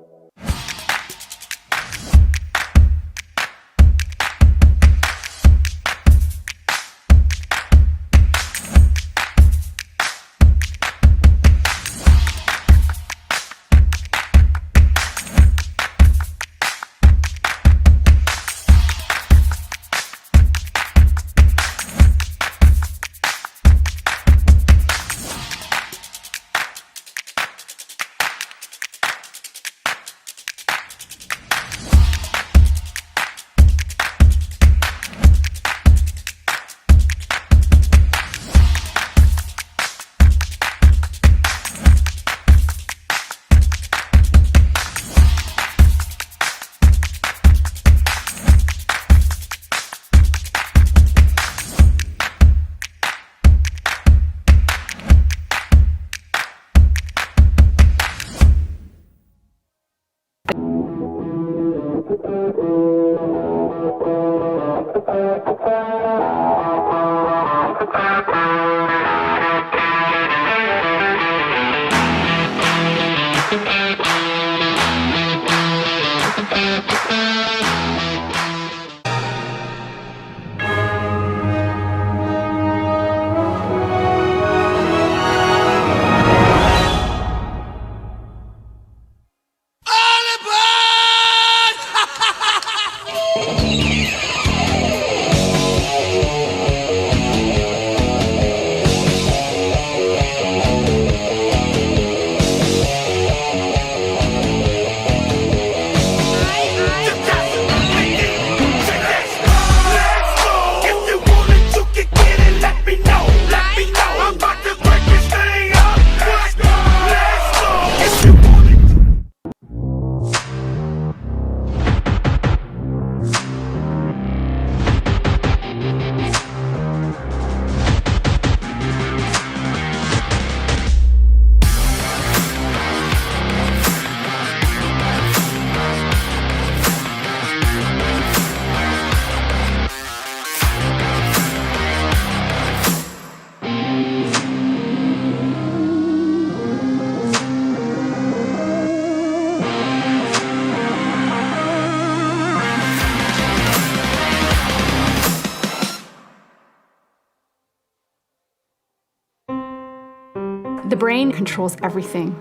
The brain controls everything.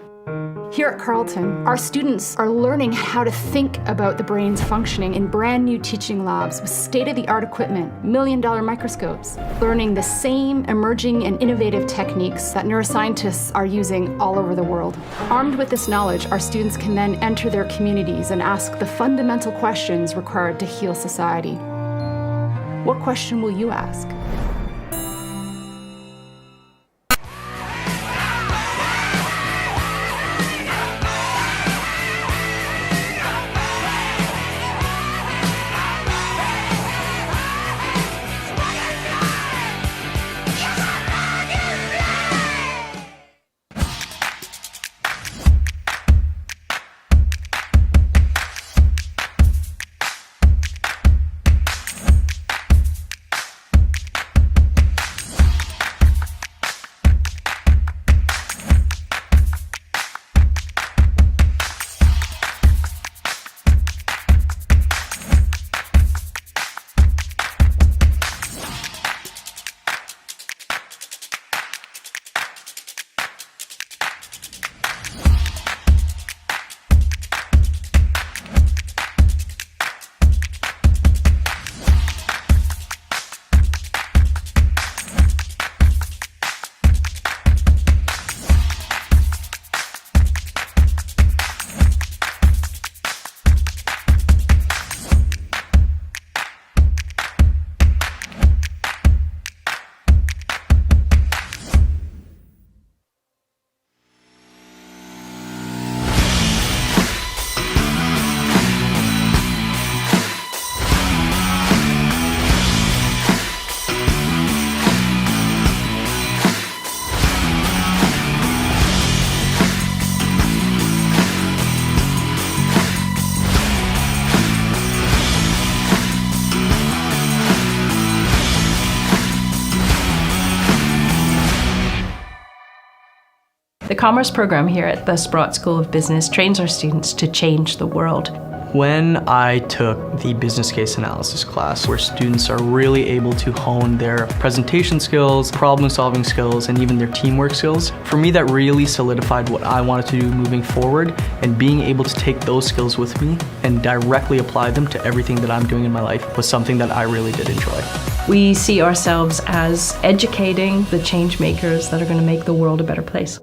Here at Carleton, our students are learning how to think about the brain's functioning in brand new teaching labs with state-of-the-art equipment, million-dollar microscopes, learning the same emerging and innovative techniques that neuroscientists are using all over the world. Armed with this knowledge, our students can then enter their communities and ask the fundamental questions required to heal society. What question will you ask? The commerce program here at the Sprott School of Business trains our students to change the world. When I took the business case analysis class, where students are really able to hone their presentation skills, problem solving skills, and even their teamwork skills, for me that really solidified what I wanted to do moving forward, and being able to take those skills with me and directly apply them to everything that I'm doing in my life was something that I really did enjoy. We see ourselves as educating the change makers that are going to make the world a better place.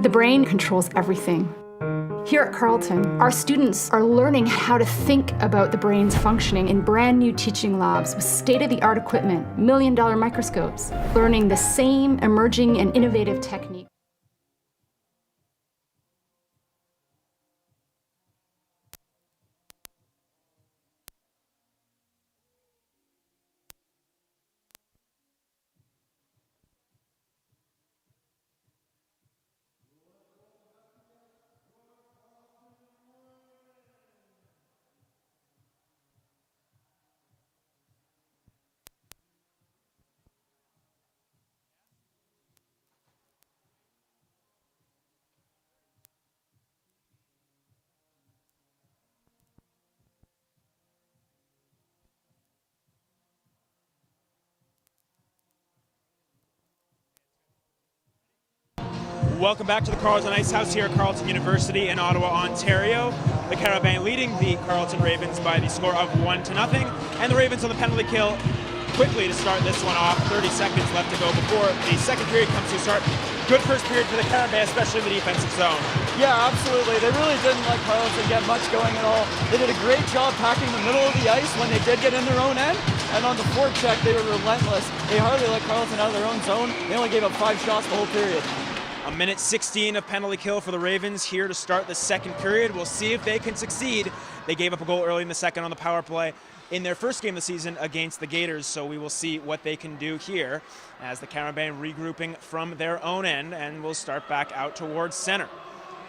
The brain controls everything. Here at Carleton, our students are learning how to think about the brain's functioning in brand new teaching labs with state-of-the-art equipment, million-dollar microscopes, learning the same emerging and innovative techniques. Welcome back to the Carleton Ice House here at Carleton University in Ottawa, Ontario. The Carabins leading the Carleton Ravens by the score of 1-0, and the Ravens on the penalty kill quickly to start this one off. 30 seconds left to go before the second period comes to a start. Good first period for the Carabins, especially in the defensive zone. Yeah, absolutely. They really didn't let Carleton get much going at all. They did a great job packing the middle of the ice when they did get in their own end, and on the forecheck they were relentless. They hardly let Carleton out of their own zone. They only gave up 5 shots the whole period. A minute 16 of penalty kill for the Ravens here to start the second period. We'll see if they can succeed. They gave up a goal early in the second on the power play in their first game of the season against the Gators, so we will see what they can do here as the Carabins regrouping from their own end, and will start back out towards center.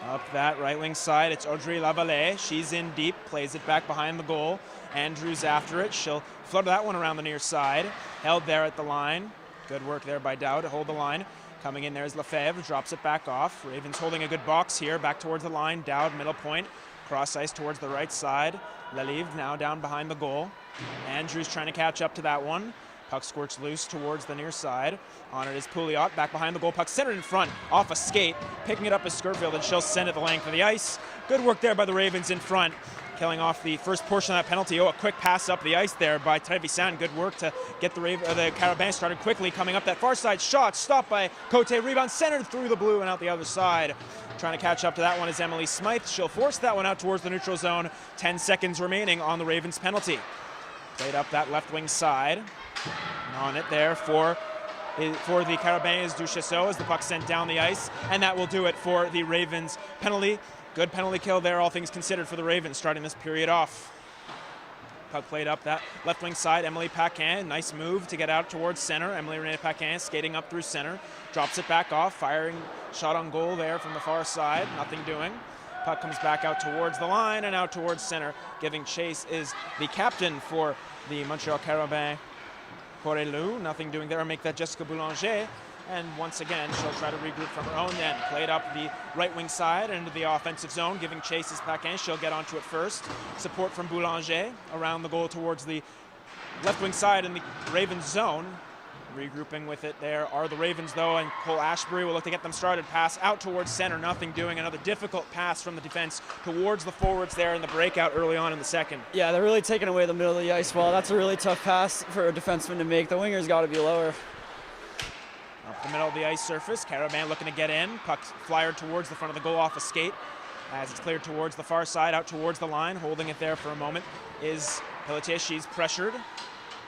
Up that right wing side, it's Audrey Lavallee. She's in deep, plays it back behind the goal. Andrews after it. She'll flutter that one around the near side. Held there at the line. Good work there by Dowd to hold the line. Coming in there is Lefebvre, drops it back off. Ravens holding a good box here, back towards the line. Dowd, middle point, cross ice towards the right side. Lelive now down behind the goal. Andrews trying to catch up to that one. Puck squirts loose towards the near side. On it is Pouliot, back behind the goal. Puck centered in front, off a skate. Picking it up is Skurfield, and she'll send it the length of the ice. Good work there by the Ravens in front. Killing off the first portion of that penalty. Oh, a quick pass up the ice there by Trevisan. Good work to get the Carabins started quickly. Coming up that far side shot, stopped by Cote. Rebound centered through the blue and out the other side. Trying to catch up to that one is Emily Smythe. She'll force that one out towards the neutral zone. 10 seconds remaining on the Ravens penalty. Played up that left wing side. On it there for the Carabins, Duchesseau as the puck sent down the ice. And that will do it for the Ravens penalty. Good penalty kill there, all things considered, for the Ravens starting this period off. Puck played up that left wing side. Emily Paquin, nice move to get out towards center. Emily Renee Paquin skating up through center. Drops it back off, firing shot on goal there from the far side. Nothing doing. Puck comes back out towards the line and out towards center. Giving chase is the captain for the Montreal Carabins, Corelou. Nothing doing there. Make that Jessica Boulanger. And once again, she'll try to regroup from her own end. Played up the right wing side into the offensive zone. Giving chase is Paquin. She'll get onto it first. Support from Boulanger around the goal towards the left wing side in the Ravens zone. Regrouping with it there are the Ravens, though, and Cole Ashbury will look to get them started. Pass out towards center, nothing doing. Another difficult pass from the defense towards the forwards there in the breakout early on in the second. Yeah, they're really taking away the middle of the ice wall. That's a really tough pass for a defenseman to make. The winger's got to be lower. Up the middle of the ice surface, Carabin looking to get in. Puck flyer towards the front of the goal off a skate. As it's cleared towards the far side, out towards the line, holding it there for a moment is Pelletier. She's pressured.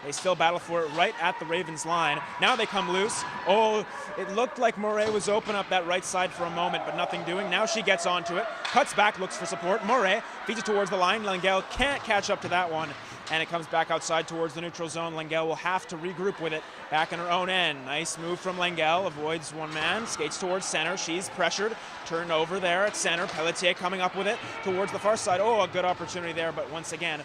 They still battle for it right at the Ravens line. Now they come loose. Oh, it looked like Moret was open up that right side for a moment, but nothing doing. Now she gets onto it, cuts back, looks for support. Moret feeds it towards the line. Langell can't catch up to that one, and it comes back outside towards the neutral zone. Langell will have to regroup with it back in her own end. Nice move from Langell, avoids one man, skates towards center. She's pressured, turned over there at center. Pelletier coming up with it towards the far side. Oh, a good opportunity there, but once again,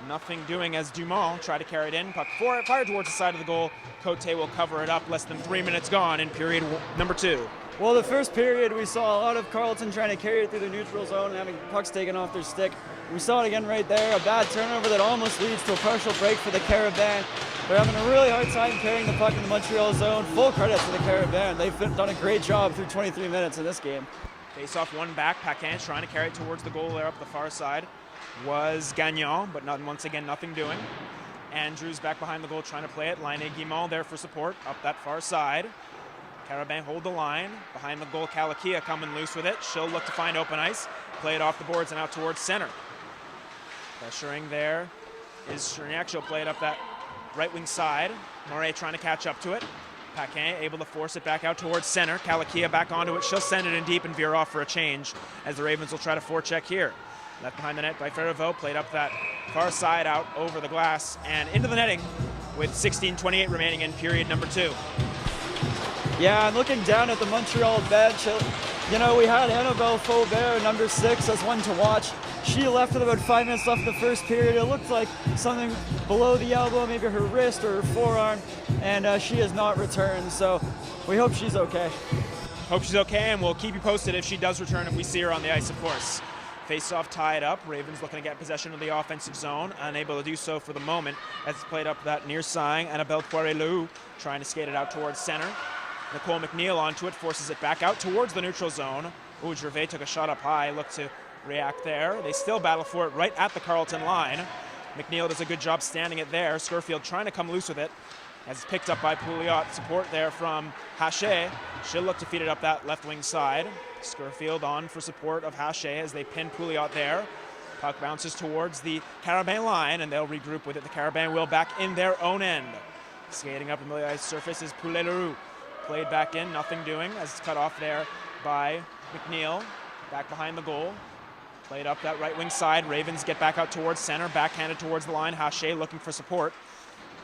nothing doing as Dumont tried to carry it in. Puck fired towards the side of the goal. Cote will cover it up. Less than 3 minutes gone in period number 2. Well, the first period, we saw a lot of Carleton trying to carry it through the neutral zone and having pucks taken off their stick. We saw it again right there, a bad turnover that almost leads to a partial break for the Carabins. They're having a really hard time carrying the puck in the Montreal zone. Full credit to the Carabins. They've done a great job through 23 minutes in this game. Face off one back. Paquin trying to carry it towards the goal there up the far side. Was Gagnon, but once again, nothing doing. Andrews back behind the goal trying to play it. Line Guimond there for support up that far side. Carabin hold the line. Behind the goal, Kalakia coming loose with it. She'll look to find open ice. Play it off the boards and out towards center. Pressuring there is Cherniak. She'll play it up that right wing side. Moret trying to catch up to it. Paquin able to force it back out towards center. Kalakia back onto it. She'll send it in deep and veer off for a change as the Ravens will try to forecheck here. Left behind the net by Ferreveau, played up that far side out over the glass and into the netting with 16:28 remaining in period number 2. Yeah, I'm looking down at the Montreal bench. You know, we had Annabelle Faubert, number 6, as one to watch. She left with about 5 minutes left in the first period. It looked like something below the elbow, maybe her wrist or her forearm, and she has not returned, so we hope she's okay. Hope she's okay, and we'll keep you posted if she does return, if we see her on the ice, of course. Face-off tied up. Ravens looking to get possession of the offensive zone. Unable to do so for the moment as it's played up that near side. Annabelle Poirelou trying to skate it out towards center. Nicole McNeil onto it, forces it back out towards the neutral zone. Ooh, Gervais took a shot up high, looked to react there. They still battle for it right at the Carleton line. McNeil does a good job standing it there. Skurfield trying to come loose with it as it's picked up by Pouliot. Support there from Haché. She'll look to feed it up that left wing side. Skurfield on for support of Haché as they pin Pouliot there. Puck bounces towards the Carabin line and they'll regroup with it. The Carabin will back in their own end. Skating up the middle of the ice surface is Poulet-Leroux. Played back in, nothing doing as it's cut off there by McNeil. Back behind the goal. Played up that right wing side. Ravens get back out towards center, backhanded towards the line. Haché looking for support.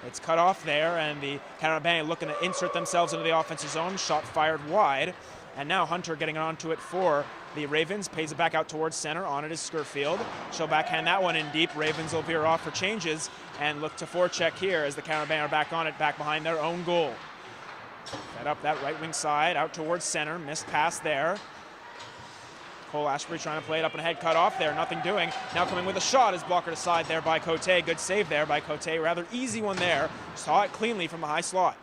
It's cut off there, and the Carabins looking to insert themselves into the offensive zone. Shot fired wide, And now Hunter getting onto it for the Ravens, pays it back out towards center. On it is Scurfield. She'll backhand that one in deep. Ravens will veer off for changes and look to forecheck here as the Carabins are back on it, back behind their own goal. Fed up that right wing side, out towards center. Missed pass there. Cole Ashbury trying to play it up and ahead, cut off there, nothing doing. Now coming with a shot is blocked aside there by Cote. Good save there by Cote, rather easy one there. Saw it cleanly from the high slot.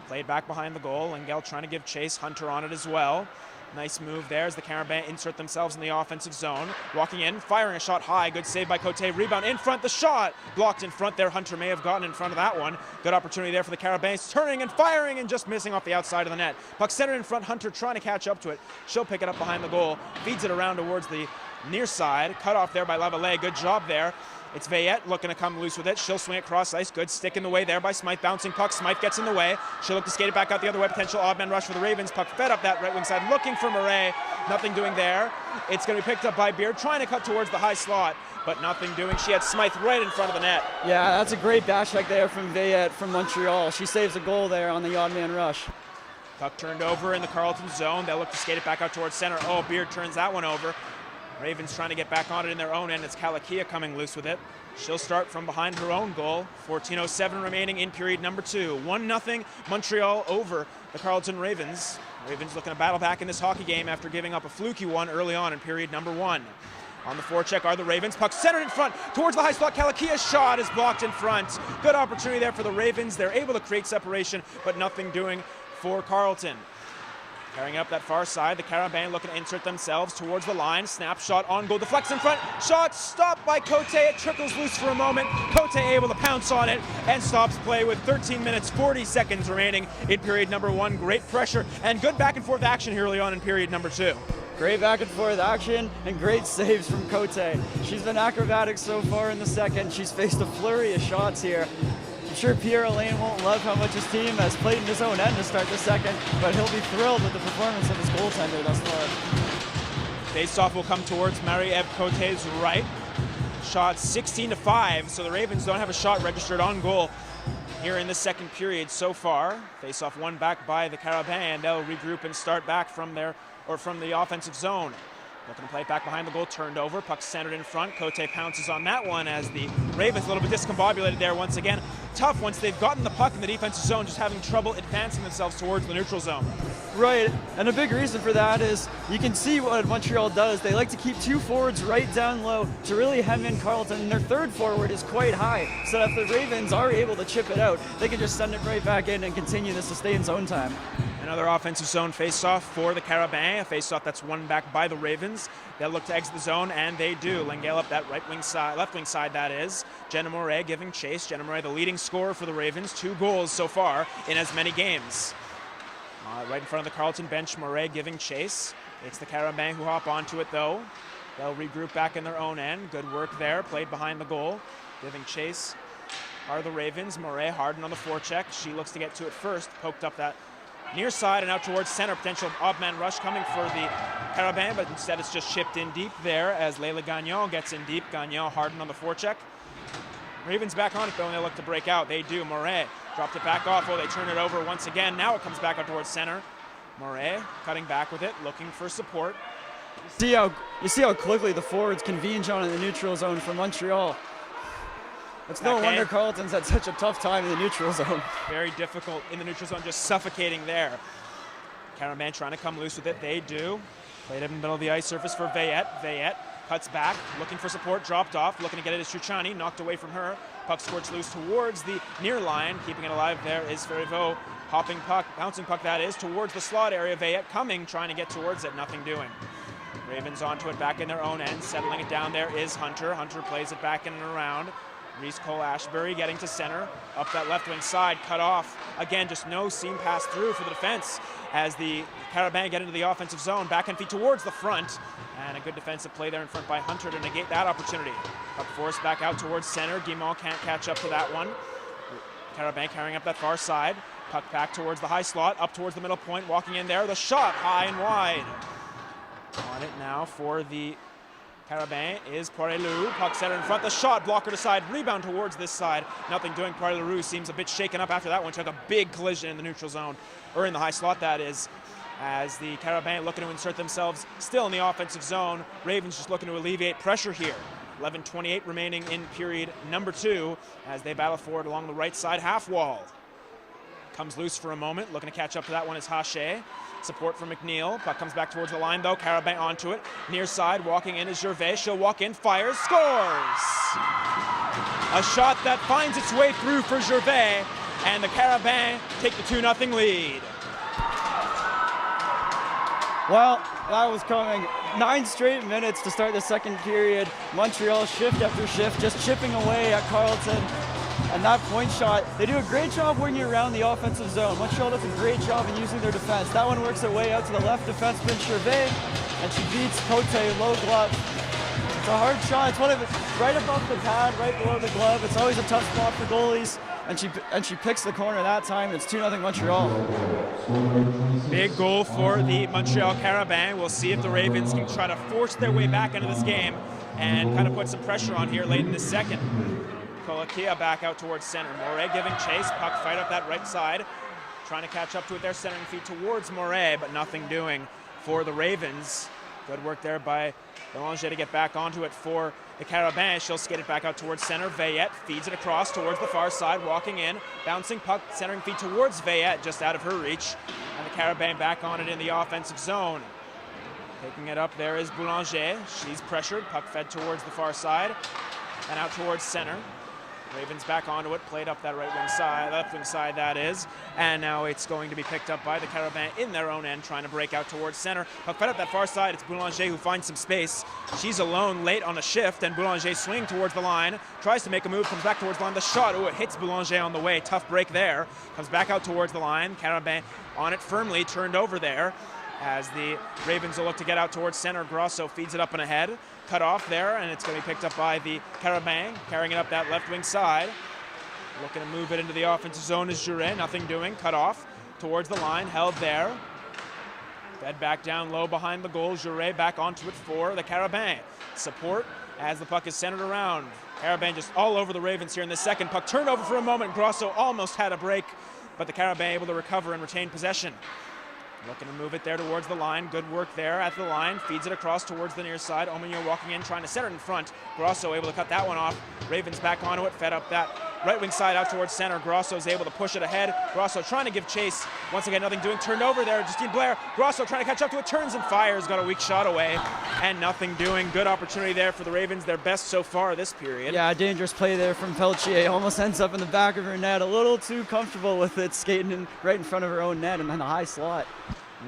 Played back behind the goal. Lengel trying to give chase. Hunter on it as well. Nice move there as the Carabins insert themselves in the offensive zone. Walking in, firing a shot high. Good save by Cote. Rebound in front. The shot blocked in front there. Hunter may have gotten in front of that one. Good opportunity there for the Carabins. Turning and firing and just missing off the outside of the net. Puck centered in front. Hunter trying to catch up to it. She'll pick it up behind the goal. Feeds it around towards the near side. Cut off there by Lavallee. Good job there. It's Veillette looking to come loose with it. She'll swing it cross ice. Good stick in the way there by Smythe. Bouncing puck. Smythe gets in the way. She'll look to skate it back out the other way. Potential odd man rush for the Ravens. Puck fed up that right wing side. Looking for Murray. Nothing doing there. It's going to be picked up by Beard. Trying to cut towards the high slot, but nothing doing. She had Smythe right in front of the net. Yeah, that's a great back check there from Veillette from Montreal. She saves a goal there on the odd man rush. Puck turned over in the Carleton zone. They'll look to skate it back out towards center. Oh, Beard turns that one over. Ravens trying to get back on it in their own end. It's Kalakia coming loose with it. She'll start from behind her own goal. 14:07 remaining in period number 2. 1-0 Montreal over the Carleton Ravens. Ravens looking to battle back in this hockey game after giving up a fluky one early on in period number 1. On the forecheck are the Ravens. Puck centered in front towards the high slot. Kalakia's shot is blocked in front. Good opportunity there for the Ravens. They're able to create separation, but nothing doing for Carleton. Carrying up that far side, the Carabins looking to insert themselves towards the line. Snapshot on goal, deflects in front. Shot stopped by Cote. It trickles loose for a moment. Cote able to pounce on it and stops play with 13 minutes, 40 seconds remaining in period number 1. Great pressure and good back and forth action here early on in period number 2. Great back and forth action and great saves from Cote. She's been acrobatic so far in the second. She's faced a flurry of shots here. I'm sure Pierre Alain won't love how much his team has played in his own end to start the second, but he'll be thrilled with the performance of his goaltender thus far. Face-off will come towards Marie-Eve Cote's right. Shot 16-5, so the Ravens don't have a shot registered on goal here in the second period so far. Face-off won back by the Carabins, and they'll regroup and start back from the offensive zone. Looking to play it back behind the goal, turned over, puck centered in front. Cote pounces on that one as the Ravens a little bit discombobulated there once again. Tough once they've gotten the puck in the defensive zone, just having trouble advancing themselves towards the neutral zone. Right, and a big reason for that is you can see what Montreal does. They like to keep two forwards right down low to really hem in Carleton, and their third forward is quite high, so that if the Ravens are able to chip it out, they can just send it right back in and continue the sustained zone time. Another offensive zone face-off for the Carabins, a face-off that's won back by the Ravens. They'll look to exit the zone, and they do. Lengel up that right wing side, left wing side that is. Jenna Moret giving chase. Jenna Moret, the leading scorer for the Ravens, 2 goals so far in as many games. Right in front of the Carleton bench, Moret giving chase. It's the Carabins who hop onto it though. They'll regroup back in their own end. Good work there, played behind the goal. Giving chase are the Ravens. Moret hardened on the forecheck. She looks to get to it first, poked up that near side and out towards center. Potential odd man rush coming for the Carabins, but instead it's just chipped in deep there as Leila Gagnon gets in deep. Gagnon hardened on the forecheck. Ravens back on it though, and they look to break out. They do. Moret dropped it back off. Oh, they turn it over once again. Now it comes back out towards center. Moret cutting back with it, looking for support. You see how quickly the forwards converge on in the neutral zone for Montreal. It's no wonder Carleton's had such a tough time in the neutral zone. Very difficult in the neutral zone, just suffocating there. Carabins trying to come loose with it. They do. Played it in the middle of the ice surface for Veillette. Veillette cuts back, looking for support, dropped off, looking to get it to Chuchani, knocked away from her. Puck squirts loose towards the near line. Keeping it alive there is Feriveau. Hopping puck, bouncing puck that is, towards the slot area. Veillette coming, trying to get towards it, nothing doing. Ravens onto it back in their own end. Settling it down there is Hunter. Hunter plays it back in and around. Reese Cole Ashbury getting to center. Up that left wing side, cut off. Again, just no seam pass through for the defense as the Carabins get into the offensive zone. Backhand feet towards the front. And a good defensive play there in front by Hunter to negate that opportunity. Puck forced back out towards center. Guimont can't catch up to that one. Carabins carrying up that far side. Puck back towards the high slot, up towards the middle point, walking in there. The shot high and wide. On it now for the Carabins is Poirier-Leroux. Puck center in front. The shot blocker to side. Rebound towards this side. Nothing doing. Poirier-Leroux seems a bit shaken up after that one. Took a big collision in the neutral zone, or in the high slot that is, as the Carabins looking to insert themselves still in the offensive zone. Ravens just looking to alleviate pressure here. 11:28 remaining in period number 2 as they battle forward along the right side half wall. Comes loose for a moment, looking to catch up to that one is Haché. Support from McNeil. Puck comes back towards the line though. Carabin onto it. Near side, walking in is Gervais. She'll walk in, fires, scores! A shot that finds its way through for Gervais, and the Carabins take the 2-0 lead. Well, that was coming. 9 straight minutes to start the second period. Montreal shift after shift, just chipping away at Carleton. And that point shot, they do a great job working around the offensive zone. Montreal does a great job in using their defense. That one works her way out to the left defenseman, Gervais, and she beats Cote low glove. It's a hard shot. It's one of it right above the pad, right below the glove. It's always a tough spot for goalies, and she picks the corner that time. And it's 2-0 Montreal. Big goal for the Montreal Carabins. We'll see if the Ravens can try to force their way back into this game and kind of put some pressure on here late in the second. Kolokia back out towards center. Moret giving chase. Puck fight up that right side. Trying to catch up to it there, centering feet towards Moret, but nothing doing for the Ravens. Good work there by Belanger to get back onto it for the Carabins. She'll skate it back out towards center. Veillette feeds it across towards the far side, walking in. Bouncing puck, centering feet towards Veillette, just out of her reach. And the Carabins back on it in the offensive zone. Taking it up there is Boulanger. She's pressured. Puck fed towards the far side and out towards center. Ravens back onto it, played up that right wing side, left wing side that is, and now it's going to be picked up by the Carabins in their own end, trying to break out towards center. Puck fed up that far side, it's Boulanger who finds some space. She's alone late on a shift, and Boulanger swinging towards the line, tries to make a move, comes back towards the line, the shot, it hits Boulanger on the way, tough break there, comes back out towards the line, Carabins on it firmly, turned over there, as the Ravens will look to get out towards center. Grosso feeds it up and ahead. Cut off there, and it's going to be picked up by the Carabins, carrying it up that left wing side. Looking to move it into the offensive zone is Juret, nothing doing. Cut off towards the line, held there. Fed back down low behind the goal. Juret back onto it for the Carabins. Support as the puck is centered around. Carabins just all over the Ravens here in the second. Puck turned over for a moment. Grosso almost had a break, but the Carabins able to recover and retain possession. Looking to move it there towards the line. Good work there at the line. Feeds it across towards the near side. Omignon walking in, trying to center it in front. Grosso able to cut that one off. Ravens back onto it. Fed up that right wing side out towards center. Grosso's able to push it ahead. Grosso trying to give chase. Once again, nothing doing. Turned over there. Justine Blair. Grosso trying to catch up to it. Turns and fires. Got a weak shot away. And nothing doing. Good opportunity there for the Ravens. Their best so far this period. Yeah, dangerous play there from Pelletier. Almost ends up in the back of her net. A little too comfortable with it, skating right in front of her own net and then a high slot.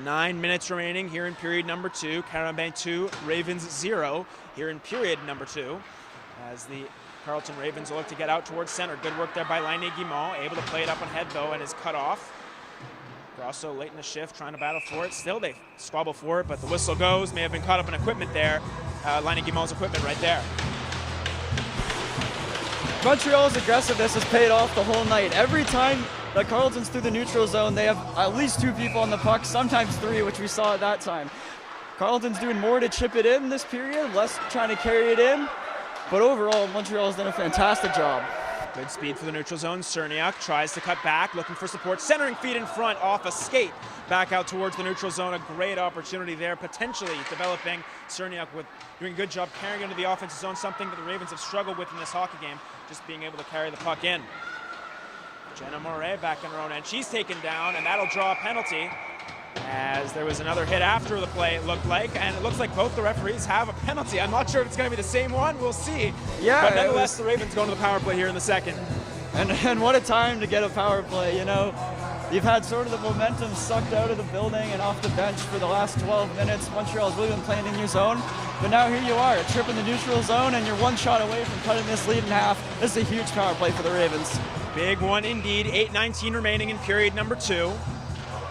9 minutes remaining here in period number 2. Carabins 2, Ravens 0 here in period number 2. As the Carleton Ravens will look to get out towards center. Good work there by Laine Guimont. Able to play it up ahead though and is cut off. Grosso late in the shift trying to battle for it. Still they squabble for it, but the whistle goes. May have been caught up in equipment there. Laine Guimont's equipment right there. Montreal's aggressiveness has paid off the whole night. Every time that Carleton's through the neutral zone, they have at least 2 people on the puck, sometimes 3, which we saw at that time. Carleton's doing more to chip it in this period, less trying to carry it in. But overall, Montreal's done a fantastic job. Good speed for the neutral zone. Cerniak tries to cut back, looking for support. Centering feet in front, off a skate. Back out towards the neutral zone. A great opportunity there, potentially developing. Cerniak with doing a good job carrying into the offensive zone, something that the Ravens have struggled with in this hockey game, just being able to carry the puck in. Jenna Moret back in her own end. She's taken down, and that'll draw a penalty, as there was another hit after the play, it looked like, and it looks like both the referees have a penalty. I'm not sure if it's going to be the same one. We'll see. Yeah, but nonetheless, the Ravens going to the power play here in the second. And what a time to get a power play, you know. You've had sort of the momentum sucked out of the building and off the bench for the last 12 minutes. Montreal's really been playing in your zone. But now here you are, a trip in the neutral zone, and you're 1 shot away from cutting this lead in half. This is a huge power play for the Ravens. Big one indeed. 8:19 remaining in period number 2.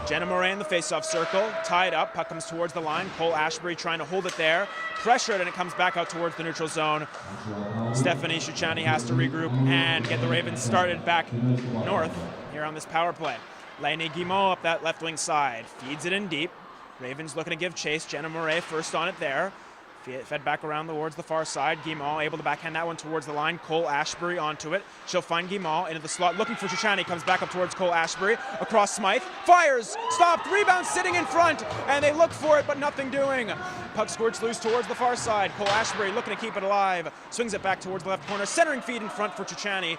Jenna Moret in the face-off circle, tied up, puck comes towards the line. Cole Ashbury trying to hold it there, pressured, and it comes back out towards the neutral zone. Stephanie Shuchani has to regroup and get the Ravens started back north here on this power play. Laine Guimont up that left wing side, feeds it in deep. Ravens looking to give chase. Jenna Moret first on it there. Fed back around towards the far side. Guimont able to backhand that one towards the line. Cole Ashbury onto it. She'll find Guimont into the slot, looking for Chuchani. Comes back up towards Cole Ashbury. Across Smythe. Fires! Stopped! Rebound sitting in front! And they look for it, but nothing doing. Puck squirts loose towards the far side. Cole Ashbury looking to keep it alive. Swings it back towards the left corner. Centering feed in front for Chuchani.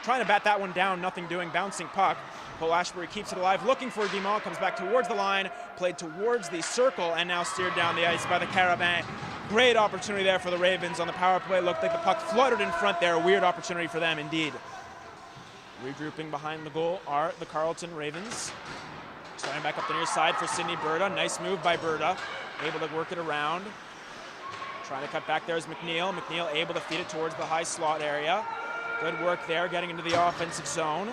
Trying to bat that one down. Nothing doing. Bouncing puck. Cole Ashbury keeps it alive, looking for Guimont, comes back towards the line, played towards the circle, and now steered down the ice by the Carabins. Great opportunity there for the Ravens on the power play. Looked like the puck fluttered in front there. A weird opportunity for them indeed. Regrouping behind the goal are the Carleton Ravens. Starting back up the near side for Sydney Berta. Nice move by Berta. Able to work it around. Trying to cut back there is McNeil. McNeil able to feed it towards the high slot area. Good work there, getting into the offensive zone.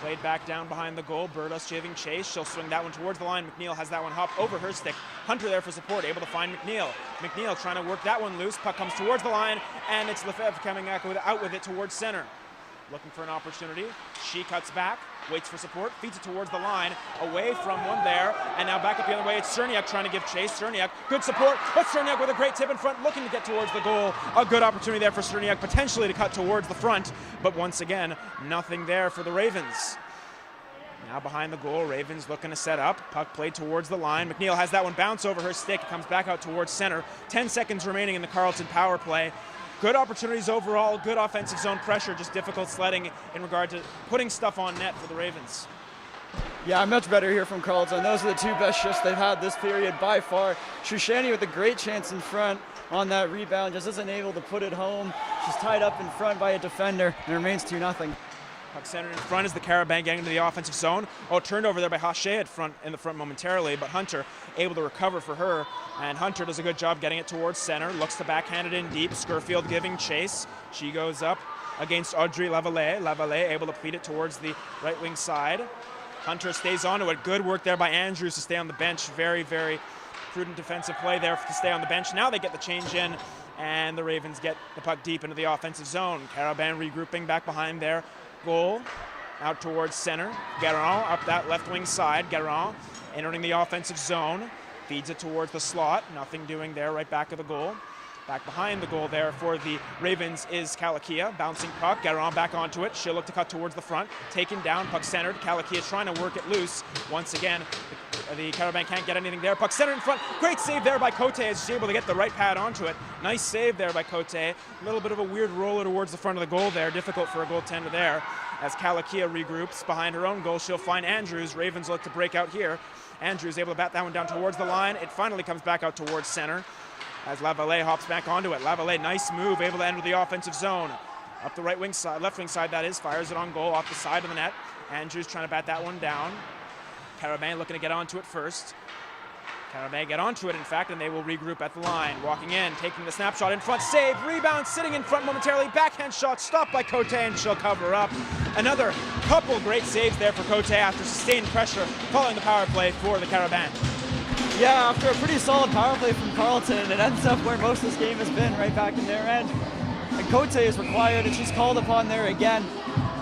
Played back down behind the goal. Berta giving chase. She'll swing that one towards the line. McNeil has that one hop over her stick. Hunter there for support, able to find McNeil. McNeil trying to work that one loose. Puck comes towards the line, and it's Lefebvre coming out with it towards center. Looking for an opportunity. She cuts back, waits for support, feeds it towards the line, away from one there, and now back up the other way. It's Cerniak trying to give chase. Cerniak, good support, but Cerniak with a great tip in front, looking to get towards the goal. A good opportunity there for Cerniak, potentially to cut towards the front, but once again, nothing there for the Ravens. Now behind the goal, Ravens looking to set up. Puck played towards the line. McNeil has that one bounce over her stick. It comes back out towards center. 10 seconds remaining in the Carleton power play. Good opportunities overall, good offensive zone pressure, just difficult sledding in regard to putting stuff on net for the Ravens. Yeah, much better here from Carleton. Those are the two best shifts they've had this period by far. Chuchani with a great chance in front on that rebound, just isn't able to put it home. She's tied up in front by a defender, and it remains 2-0. Puck centered in front as the Carabins getting into the offensive zone. Oh, turned over there by Haché in the front momentarily, but Hunter able to recover for her. And Hunter does a good job getting it towards center. Looks to backhand it in deep. Skurfield giving chase. She goes up against Audrey Lavallee. Lavallee able to feed it towards the right wing side. Hunter stays onto it. Good work there by Andrews to stay on the bench. Very, very prudent defensive play there to stay on the bench. Now they get the change in, and the Ravens get the puck deep into the offensive zone. Carabins regrouping back behind their goal, out towards center. Guérin up that left wing side. Guérin entering the offensive zone, feeds it towards the slot. Nothing doing there, right back of the goal. Back behind the goal there for the Ravens is Kalakia. Bouncing puck, Guérin back onto it. She'll look to cut towards the front. Taken down, puck centered. Kalakia trying to work it loose. Once again, the Carabins can't get anything there. Puck centered in front. Great save there by Cote as she's able to get the right pad onto it. Nice save there by Cote. A little bit of a weird roller towards the front of the goal there. Difficult for a goaltender there. As Kalakia regroups behind her own goal, she'll find Andrews. Ravens look to break out here. Andrews able to bat that one down towards the line. It finally comes back out towards center as Lavallee hops back onto it. Lavallee, nice move, able to enter the offensive zone. Up the right wing side, left wing side that is, fires it on goal off the side of the net. Andrews trying to bat that one down. Carabins looking to get onto it first. Carabins get onto it, in fact, and they will regroup at the line. Walking in, taking the snapshot in front, save, rebound, sitting in front momentarily, backhand shot, stopped by Cote, and she'll cover up. Another couple great saves there for Cote after sustained pressure following the power play for the Carabins. Yeah, after a pretty solid power play from Carleton, it ends up where most of this game has been, right back in their end. And Cote is required, and she's called upon there again.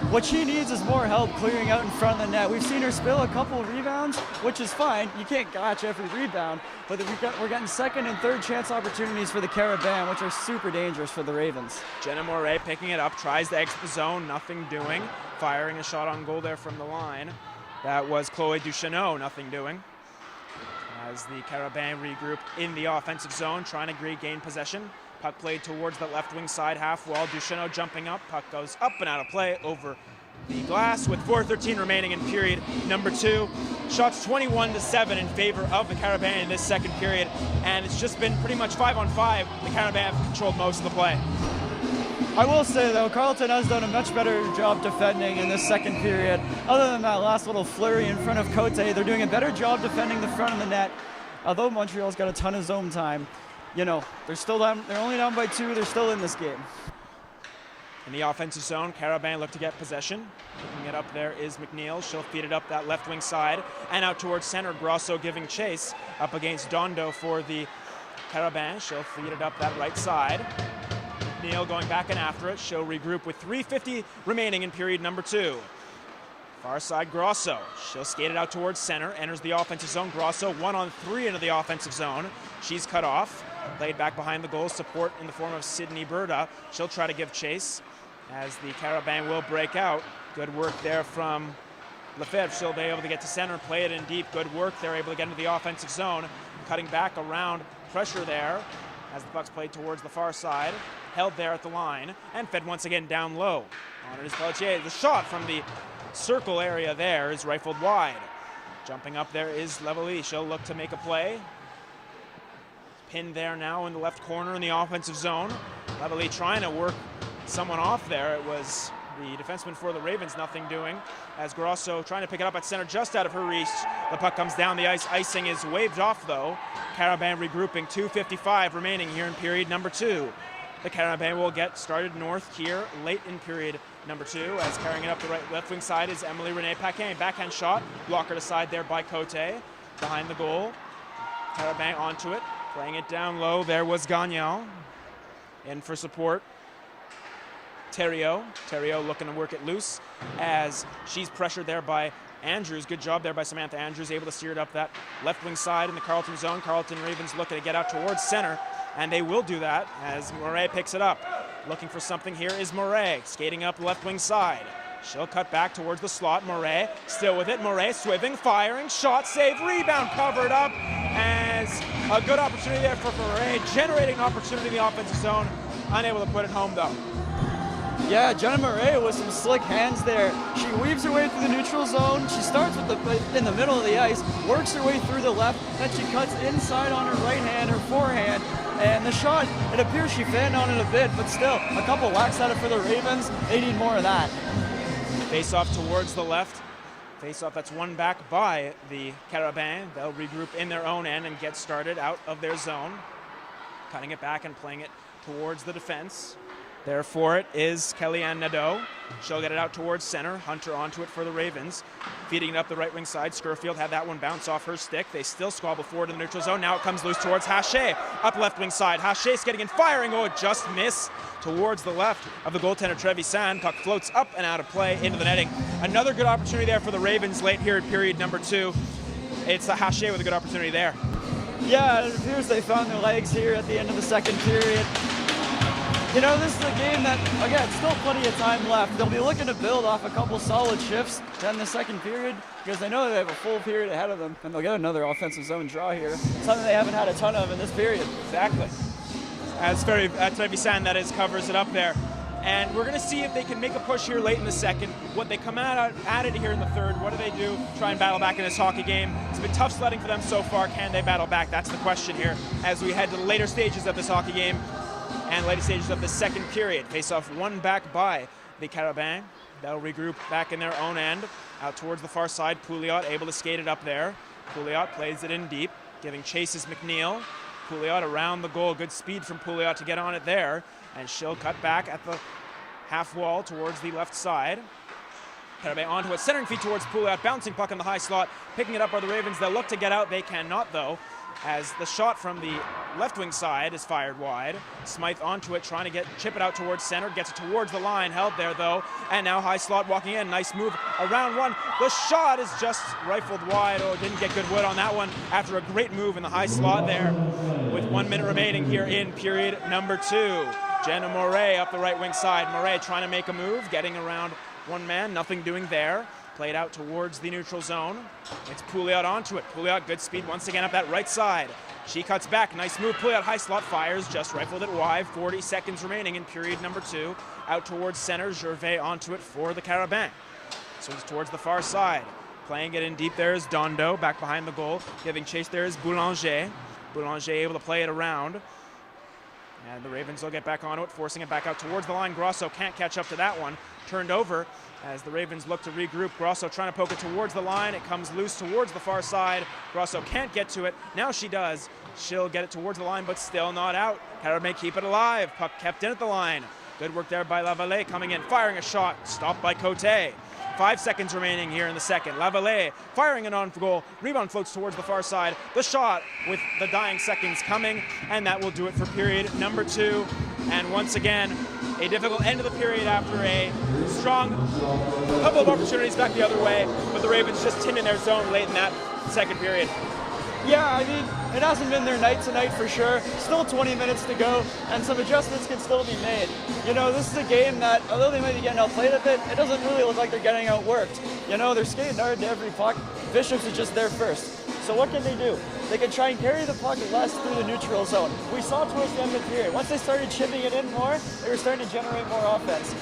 What she needs is more help clearing out in front of the net. We've seen her spill a couple of rebounds, which is fine. You can't catch every rebound, but we're getting second and third chance opportunities for the Carabins, which are super dangerous for the Ravens. Jenna Moret picking it up, tries to exit the zone, nothing doing. Firing a shot on goal there from the line. That was Chloe Duchesneau, nothing doing. As the Carabins regroup in the offensive zone, trying to regain possession. Puck played towards the left wing side half wall. Duchesneau jumping up. Puck goes up and out of play over the glass with 4:13 remaining in period number 2. Shots 21-7 in favor of the Carabins in this second period. And it's just been pretty much 5-on-5. The Carabins have controlled most of the play. I will say, though, Carleton has done a much better job defending in this second period. Other than that last little flurry in front of Cote, they're doing a better job defending the front of the net. Although Montreal's got a ton of zone time, you know, they're still down. They're only down by 2. They're still in this game. In the offensive zone, Carabins look to get possession. Picking it up there is McNeil. She'll feed it up that left wing side and out towards center. Grosso giving chase up against Dondo for the Carabins. She'll feed it up that right side. McNeil going back and after it. She'll regroup with 3:50 remaining in period number 2. Far side, Grosso. She'll skate it out towards center. Enters the offensive zone. Grosso 1-on-3 into the offensive zone. She's cut off. Played back behind the goal, support in the form of Sydney Berda. She'll try to give chase as the Carabins will break out. Good work there from Lefebvre. She'll be able to get to center, play it in deep. Good work. They're able to get into the offensive zone. Cutting back around, pressure there as the puck's played towards the far side. Held there at the line and fed once again down low. On it is Pelletier. The shot from the circle area there is rifled wide. Jumping up there is Lavallée. She'll look to make a play. Pinned there now in the left corner in the offensive zone. Lavallée trying to work someone off there. It was the defenseman for the Ravens, nothing doing. As Grosso trying to pick it up at center, just out of her reach. The puck comes down the ice. Icing is waved off though. Carabin regrouping. 2:55 remaining here in period number 2. The Carabin will get started north here late in period number 2, as carrying it up the left wing side is Emily Renee Paquin. Backhand shot, blockered aside there by Cote. Behind the goal, Carabin onto it, playing it down low. There was Gagnon in for support. Thériault looking to work it loose as she's pressured there by Andrews. Good job there by Samantha Andrews, able to steer it up that left wing side in the Carleton zone. Carleton Ravens looking to get out towards center, and they will do that as Moret picks it up. Looking for something here is Moret, skating up the left wing side. She'll cut back towards the slot. Moret still with it. Moret swiving, firing, shot, save, rebound, covered up as a good opportunity there for Moret, generating an opportunity in the offensive zone. Unable to put it home though. Yeah, Jenna Murray with some slick hands there. She weaves her way through the neutral zone. She starts with in the middle of the ice, works her way through the left, then she cuts inside on her right hand, her forehand, and the shot, it appears she fanned on it a bit, but still, a couple whacks at it for the Ravens. They need more of that. Face off towards the left. Face off that's won back by the Carabins. They'll regroup in their own end and get started out of their zone. Cutting it back and playing it towards the defense. There for it is Kellyanne Nadeau. She'll get it out towards center. Hunter onto it for the Ravens. Feeding it up the right wing side. Scurfield had that one bounce off her stick. They still squabble forward in the neutral zone. Now it comes loose towards Haché. Up left wing side. Haché's getting in, firing. Oh, it just missed towards the left of the goaltender Trevisan. Puck floats up and out of play into the netting. Another good opportunity there for the Ravens late here at period number 2. It's Haché with a good opportunity there. Yeah, it appears they found their legs here at the end of the second period. You know, this is a game that, again, still plenty of time left. They'll be looking to build off a couple solid shifts in the second period because they know they have a full period ahead of them, and they'll get another offensive zone draw here, something they haven't had a ton of in this period. Exactly. As Trevisan, that is, covers it up there. And we're going to see if they can make a push here late in the second. What they come out at it here in the third. What do they do? Try and battle back in this hockey game. It's been tough sledding for them so far. Can they battle back? That's the question here as we head to the later stages of this hockey game and later stages of the second period. Face-off won back by the Carabins. They'll regroup back in their own end. Out towards the far side, Pouliot able to skate it up there. Pouliot plays it in deep, giving chase is McNeil. Pouliot around the goal. Good speed from Pouliot to get on it there. And she'll cut back at the half wall towards the left side. Carabin onto it, centering feed towards Pouliot, bouncing puck in the high slot. Picking it up by the Ravens. They'll look to get out. They cannot though, as the shot from the left wing side is fired wide. Smythe onto it, trying to chip it out towards center, gets it towards the line, held there though, and now high slot walking in, nice move around one. The shot is just rifled wide. Oh, didn't get good wood on that one after a great move in the high slot there. With 1 minute remaining here in period number 2. Jenna Moret up the right wing side. Moret trying to make a move, getting around one man, nothing doing there. Played out towards the neutral zone. It's Pouliot onto it. Pouliot, good speed once again up that right side. She cuts back, nice move. Pouliot high slot fires, just rifled it wide. 40 seconds remaining in period number 2. Out towards center, Gervais onto it for the Carabins. So it's towards the far side. Playing it in deep there is Dondo, back behind the goal. Giving chase there is Boulanger. Boulanger able to play it around. And the Ravens will get back onto it, forcing it back out towards the line. Grosso can't catch up to that one. Turned over as the Ravens look to regroup. Grosso trying to poke it towards the line. It comes loose towards the far side. Grosso can't get to it. Now she does. She'll get it towards the line, but still not out. Carabin keep it alive. Puck kept in at the line. Good work there by Lavallée coming in, firing a shot. Stopped by Cote. 5 seconds remaining here in the second. Lavallée firing it on for goal. Rebound floats towards the far side. The shot with the dying seconds coming, and that will do it for period number 2. And once again, a difficult end of the period after a strong couple of opportunities back the other way, but the Ravens just tinned in their zone late in that second period. Yeah, I mean, It hasn't been their night tonight for sure. Still 20 minutes to go, and some adjustments can still be made. You know, this is a game that, although they might be getting outplayed a bit, it doesn't really look like they're getting outworked. You know, they're skating hard to every puck. Bishops is just there first. So what can they do? They can try and carry the puck less through the neutral zone. We saw towards the end of the period, once they started chipping it in more, they were starting to generate more offense.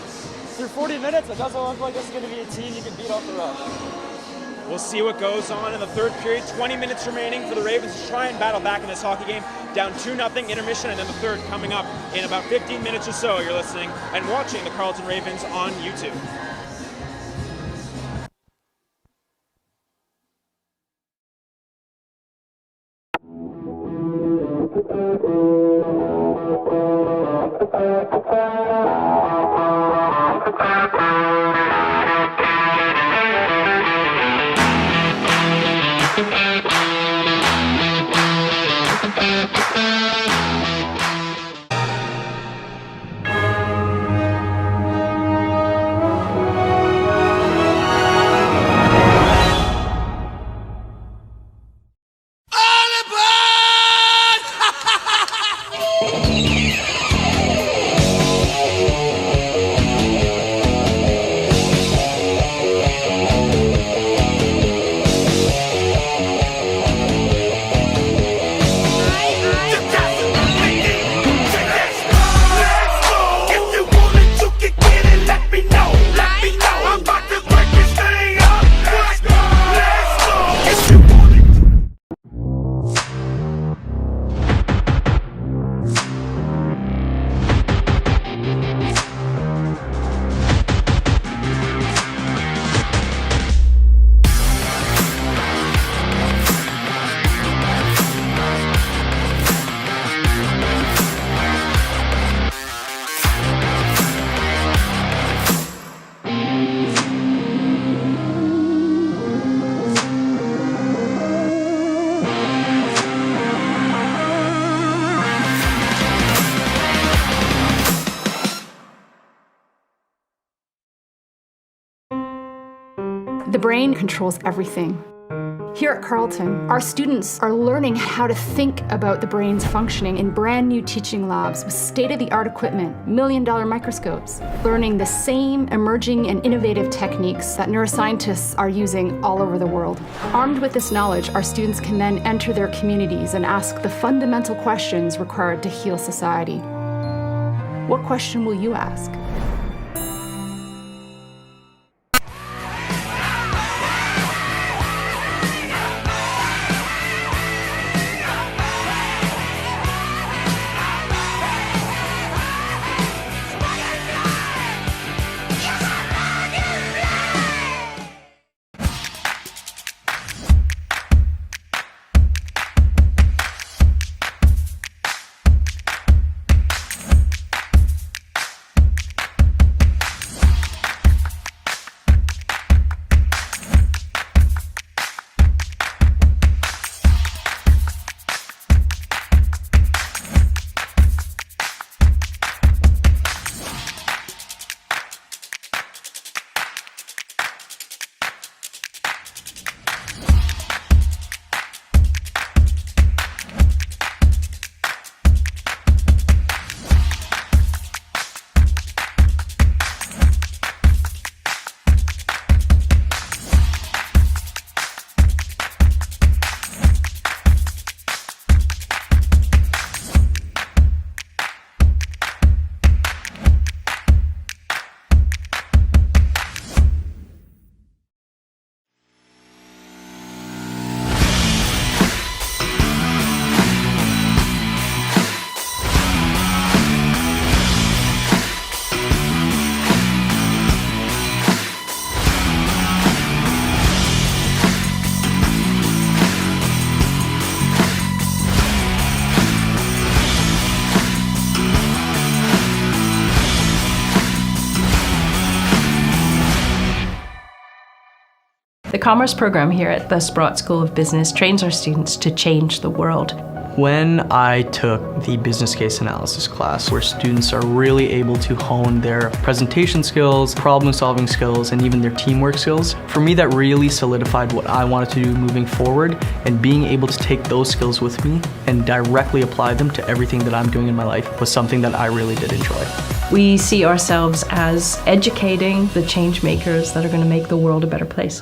Through 40 minutes, it doesn't look like this is going to be a team you can beat off the rush. We'll see what goes on in the third period. 20 minutes remaining for the Ravens to try and battle back in this hockey game. Down 2-0 intermission, and then the third coming up in about 15 minutes or so. You're listening and watching the Carleton Ravens on YouTube. The brain controls everything. Here at Carleton, our students are learning how to think about the brain's functioning in brand new teaching labs with state-of-the-art equipment, million-dollar microscopes, learning the same emerging and innovative techniques that neuroscientists are using all over the world. Armed with this knowledge, our students can then enter their communities and ask the fundamental questions required to heal society. What question will you ask? The Commerce program here at the Sprott School of Business trains our students to change the world. When I took the business case analysis class, where students are really able to hone their presentation skills, problem solving skills, and even their teamwork skills, for me that really solidified what I wanted to do moving forward, and being able to take those skills with me and directly apply them to everything that I'm doing in my life was something that I really did enjoy. We see ourselves as educating the change makers that are going to make the world a better place.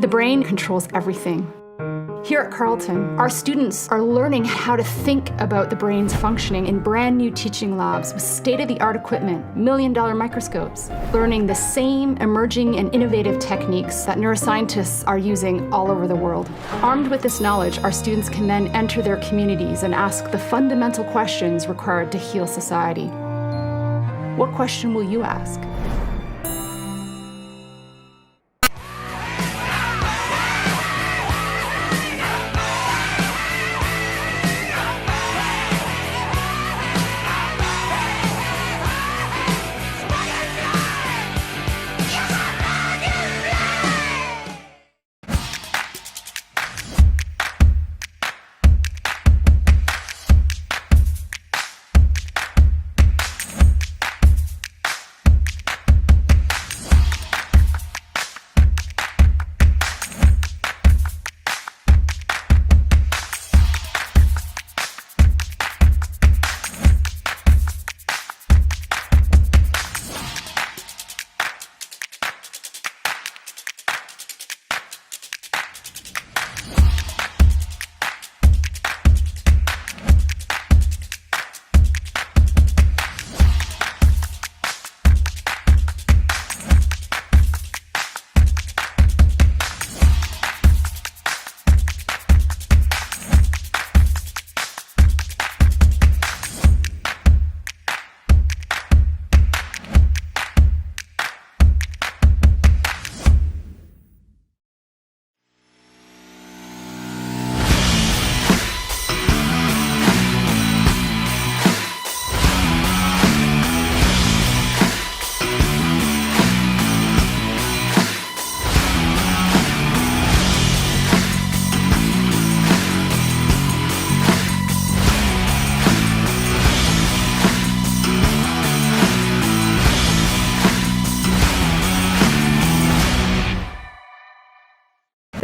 The brain controls everything. Here at Carleton, our students are learning how to think about the brain's functioning in brand new teaching labs with state-of-the-art equipment, million-dollar microscopes, learning the same emerging and innovative techniques that neuroscientists are using all over the world. Armed with this knowledge, our students can then enter their communities and ask the fundamental questions required to heal society. What question will you ask?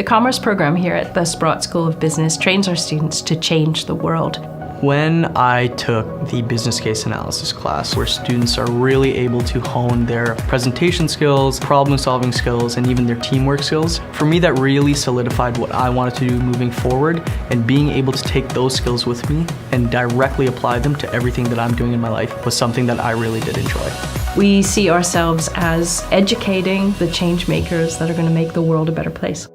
The commerce program here at the Sprott School of Business trains our students to change the world. When I took the business case analysis class, where students are really able to hone their presentation skills, problem solving skills, and even their teamwork skills, for me that really solidified what I wanted to do moving forward, and being able to take those skills with me and directly apply them to everything that I'm doing in my life was something that I really did enjoy. We see ourselves as educating the change makers that are going to make the world a better place.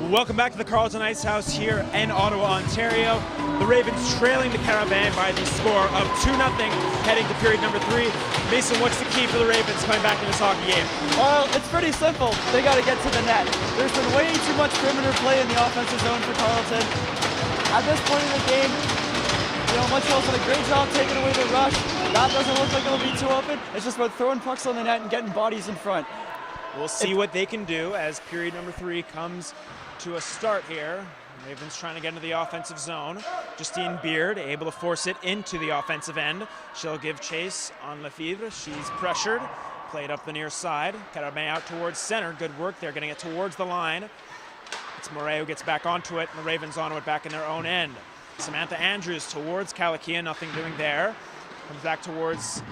Welcome back to the Carleton Ice House here in Ottawa, Ontario. The Ravens trailing the Carabins by the score of 2-0 heading to period number 3. Mason, what's the key for the Ravens coming back in this hockey game? Well, it's pretty simple. They got to get to the net. There's been way too much perimeter play in the offensive zone for Carleton. At this point in the game, Montreal's done a great job taking away the rush. That doesn't look like it'll be too open. It's just about throwing pucks on the net and getting bodies in front. We'll see what they can do as period number 3 comes to a start here. Ravens trying to get into the offensive zone. Justine Beard able to force it into the offensive end. She'll give chase on Lefebvre. She's pressured. played up the near side. Carabin out towards center. Good work there, getting it towards the line. It's Moret who gets back onto it, and the Ravens onto it back in their own end. Samantha Andrews towards Calakia, nothing doing there. Comes back towards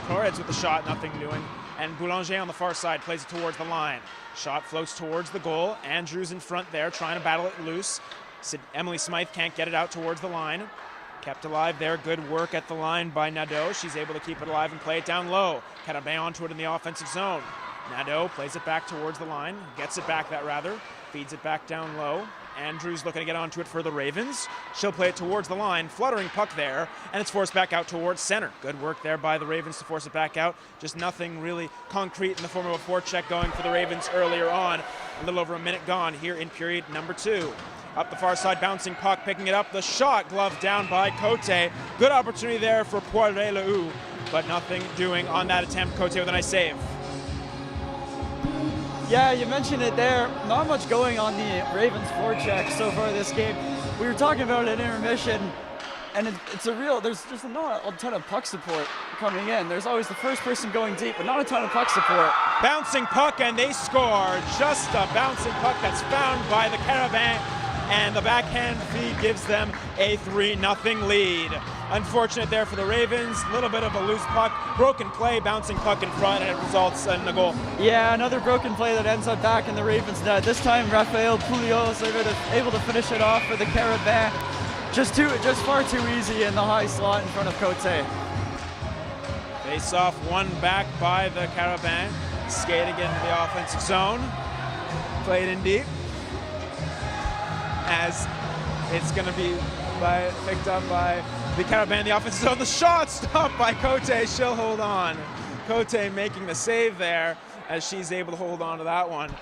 Torres with the shot, nothing doing. And Boulanger on the far side plays it towards the line. Shot floats towards the goal. Andrews in front there, trying to battle it loose. Emily Smythe can't get it out towards the line. Kept alive there. Good work at the line by Nadeau. She's able to keep it alive and play it down low. Carabin onto it in the offensive zone. Nadeau plays it back towards the line. Gets it back, feeds it back down low. Andrews looking to get onto it for the Ravens. She'll play it towards the line. Fluttering puck there, and it's forced back out towards center. Good work there by the Ravens to force it back out. Just nothing really concrete in the form of a forecheck going for the Ravens earlier on. A little over a minute gone here in period number 2. Up the far side, bouncing puck, picking it up. The shot gloved down by Cote. Good opportunity there for Poirier-Lehoux, but nothing doing on that attempt. Cote with a nice save. Yeah, you mentioned it there. Not much going on the Ravens forecheck so far this game. We were talking about an intermission, and there's just not a ton of puck support coming in. There's always the first person going deep, but not a ton of puck support. Bouncing puck, and they score. Just a bouncing puck that's found by the Carabin, and the backhand feed gives them a 3-0 lead. Unfortunate there for the Ravens. A little bit of a loose puck. Broken play, bouncing puck in front, and it results in a goal. Yeah, another broken play that ends up back in the Ravens' net. This time, Raphael Pouliot is able to finish it off for the Carabin. Just far too easy in the high slot in front of Cote. Face off, won back by the Carabin. Skating into the offensive zone. Played in deep. As it's going to be picked up by the Carabin, the offensive zone. The shot stopped by Cote. She'll hold on. Cote making the save there as she's able to hold on to that one.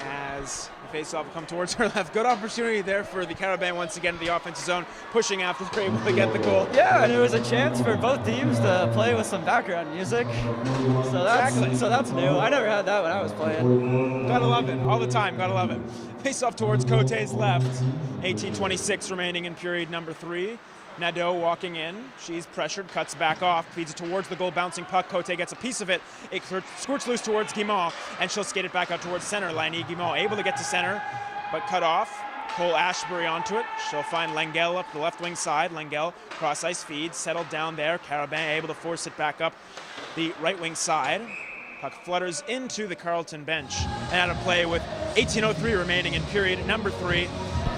As the face-off will come towards her left. Good opportunity there for the Carabin once again in the offensive zone, pushing after they're able to get the goal. Yeah, and it was a chance for both teams to play with some background music. So that's new. I never had that when I was playing. Gotta love it. All the time. Gotta love it. Face-off towards Cote's left. 18:26 remaining in period number 3. Nadeau walking in. She's pressured, cuts back off, feeds it towards the goal, bouncing puck. Cote gets a piece of it. It squirts loose towards Guimont, and she'll skate it back out towards center. Lainey Guimont able to get to center, but cut off. Cole Ashbury onto it. She'll find Lengel up the left wing side. Lengel cross ice feed, settled down there. Carabin able to force it back up the right wing side. Puck flutters into the Carleton bench, and out of play with 18:03 remaining in period number 3.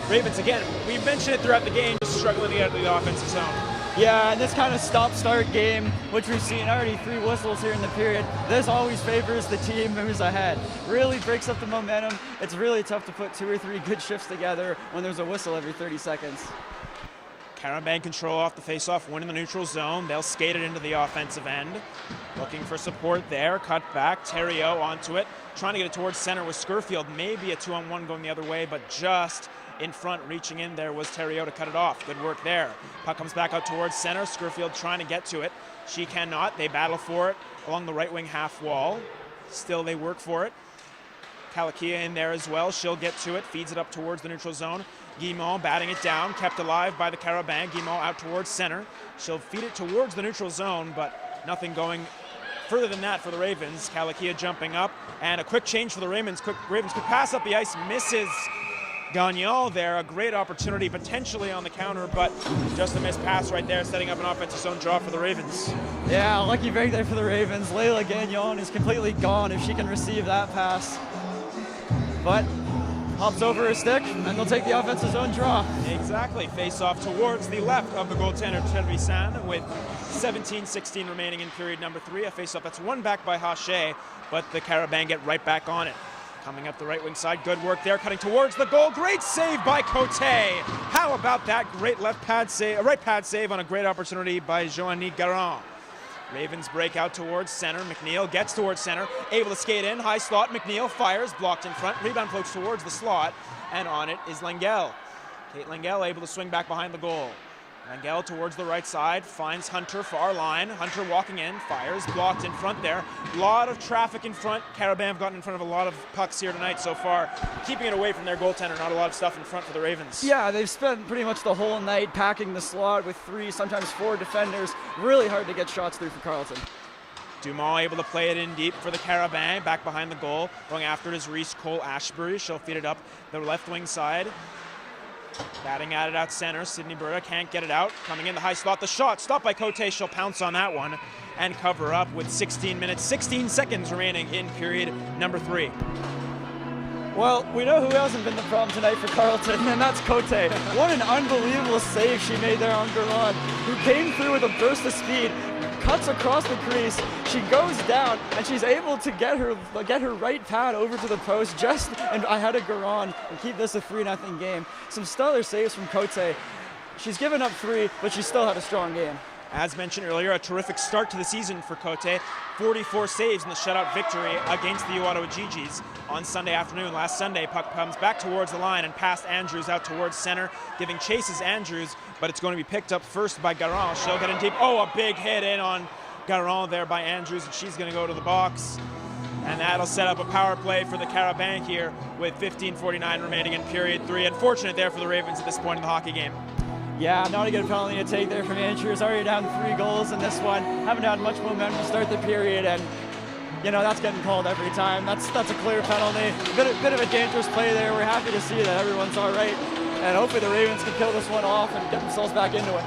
Ravens, again, we mentioned it throughout the game, just struggling to get out of the offensive zone. Yeah, and this kind of stop-start game, which we've seen already 3 whistles here in the period, this always favors the team who's ahead. Really breaks up the momentum. It's really tough to put 2 or 3 good shifts together when there's a whistle every 30 seconds. Carabin control off the face-off, winning the neutral zone. They'll skate it into the offensive end. Looking for support there, cut back, Theriault onto it. Trying to get it towards center with Scurfield. Maybe a 2-on-1 going the other way, but just in front, reaching in there was Theriault to cut it off. Good work there. Puck comes back out towards center. Scurfield trying to get to it. She cannot. They battle for it along the right wing half wall. Still, they work for it. Calakia in there as well. She'll get to it. Feeds it up towards the neutral zone. Guimont batting it down. Kept alive by the Carabin. Guimont out towards center. She'll feed it towards the neutral zone, but nothing going further than that for the Ravens. Calakia jumping up. And a quick change for the Ravens. Ravens could pass up the ice. Misses Gagnon there, a great opportunity potentially on the counter, but just a missed pass right there, setting up an offensive zone draw for the Ravens. Yeah, lucky break there for the Ravens. Layla Gagnon is completely gone if she can receive that pass. But hops over her stick, and they'll take the offensive zone draw. Exactly, face off towards the left of the goaltender Trevisan with 17:16 remaining in period number 3. A face off that's won back by Hache, but the Carabin get right back on it. Coming up the right wing side, good work there, cutting towards the goal. Great save by Cote. How about that great right pad save on a great opportunity by Joanie Garand. Ravens break out towards center. McNeil gets towards center, able to skate in, high slot. McNeil fires, blocked in front. Rebound floats towards the slot, and on it is Lengel. Kate Lengel able to swing back behind the goal. Lengel towards the right side, finds Hunter, far line. Hunter walking in, fires, blocked in front there. A lot of traffic in front. Carabin have gotten in front of a lot of pucks here tonight so far, keeping it away from their goaltender. Not a lot of stuff in front for the Ravens. Yeah, they've spent pretty much the whole night packing the slot with 3, sometimes 4 defenders. Really hard to get shots through for Carleton. Dumont able to play it in deep for the Carabins, back behind the goal. Going after it is Reese Cole-Ashbury. She'll feed it up the left wing side. Batting at it out center. Sydney Berta can't get it out. Coming in the high slot. The shot stopped by Cote. She'll pounce on that one and cover up with 16 minutes, 16 seconds remaining in period number 3. Well, we know who hasn't been the problem tonight for Carleton, and that's Cote. What an unbelievable save she made there on Garland, who came through with a burst of speed, cuts across the crease, she goes down, and she's able to get her right pad over to the post just and ahead of Garand and keep this a 3-0 game. Some stellar saves from Cote. She's given up 3, but she still had a strong game. As mentioned earlier, a terrific start to the season for Cote. 44 saves in the shutout victory against the Ottawa Gee-Gees on Sunday afternoon. Last Sunday, puck comes back towards the line and past Andrews out towards center, giving chases Andrews, but it's going to be picked up first by Garand. She'll get in deep. Oh, a big hit in on Garand there by Andrews, and she's going to go to the box. And that'll set up a power play for the Carabins here with 15:49 remaining in period 3. Unfortunate there for the Ravens at this point in the hockey game. Yeah, not a good penalty to take there from Andrews. Already down 3 goals in this one. Haven't had much momentum to start the period, and you know that's getting called every time. That's a clear penalty. Bit of a dangerous play there. We're happy to see that everyone's all right, and hopefully the Ravens can kill this one off and get themselves back into it.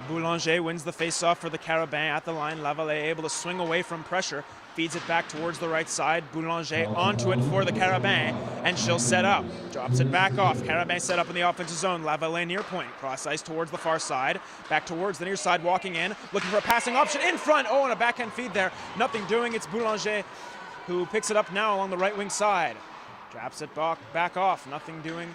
Boulanger wins the face-off for the Carabins at the line. Lavallee able to swing away from pressure. Feeds it back towards the right side. Boulanger onto it for the Carabins, and she'll set up. Drops it back off. Carabins set up in the offensive zone. Lavallee near point. Cross ice towards the far side. Back towards the near side, walking in. Looking for a passing option in front. Oh, and a backhand feed there. Nothing doing. It's Boulanger who picks it up now along the right wing side. Drops it back off. Nothing doing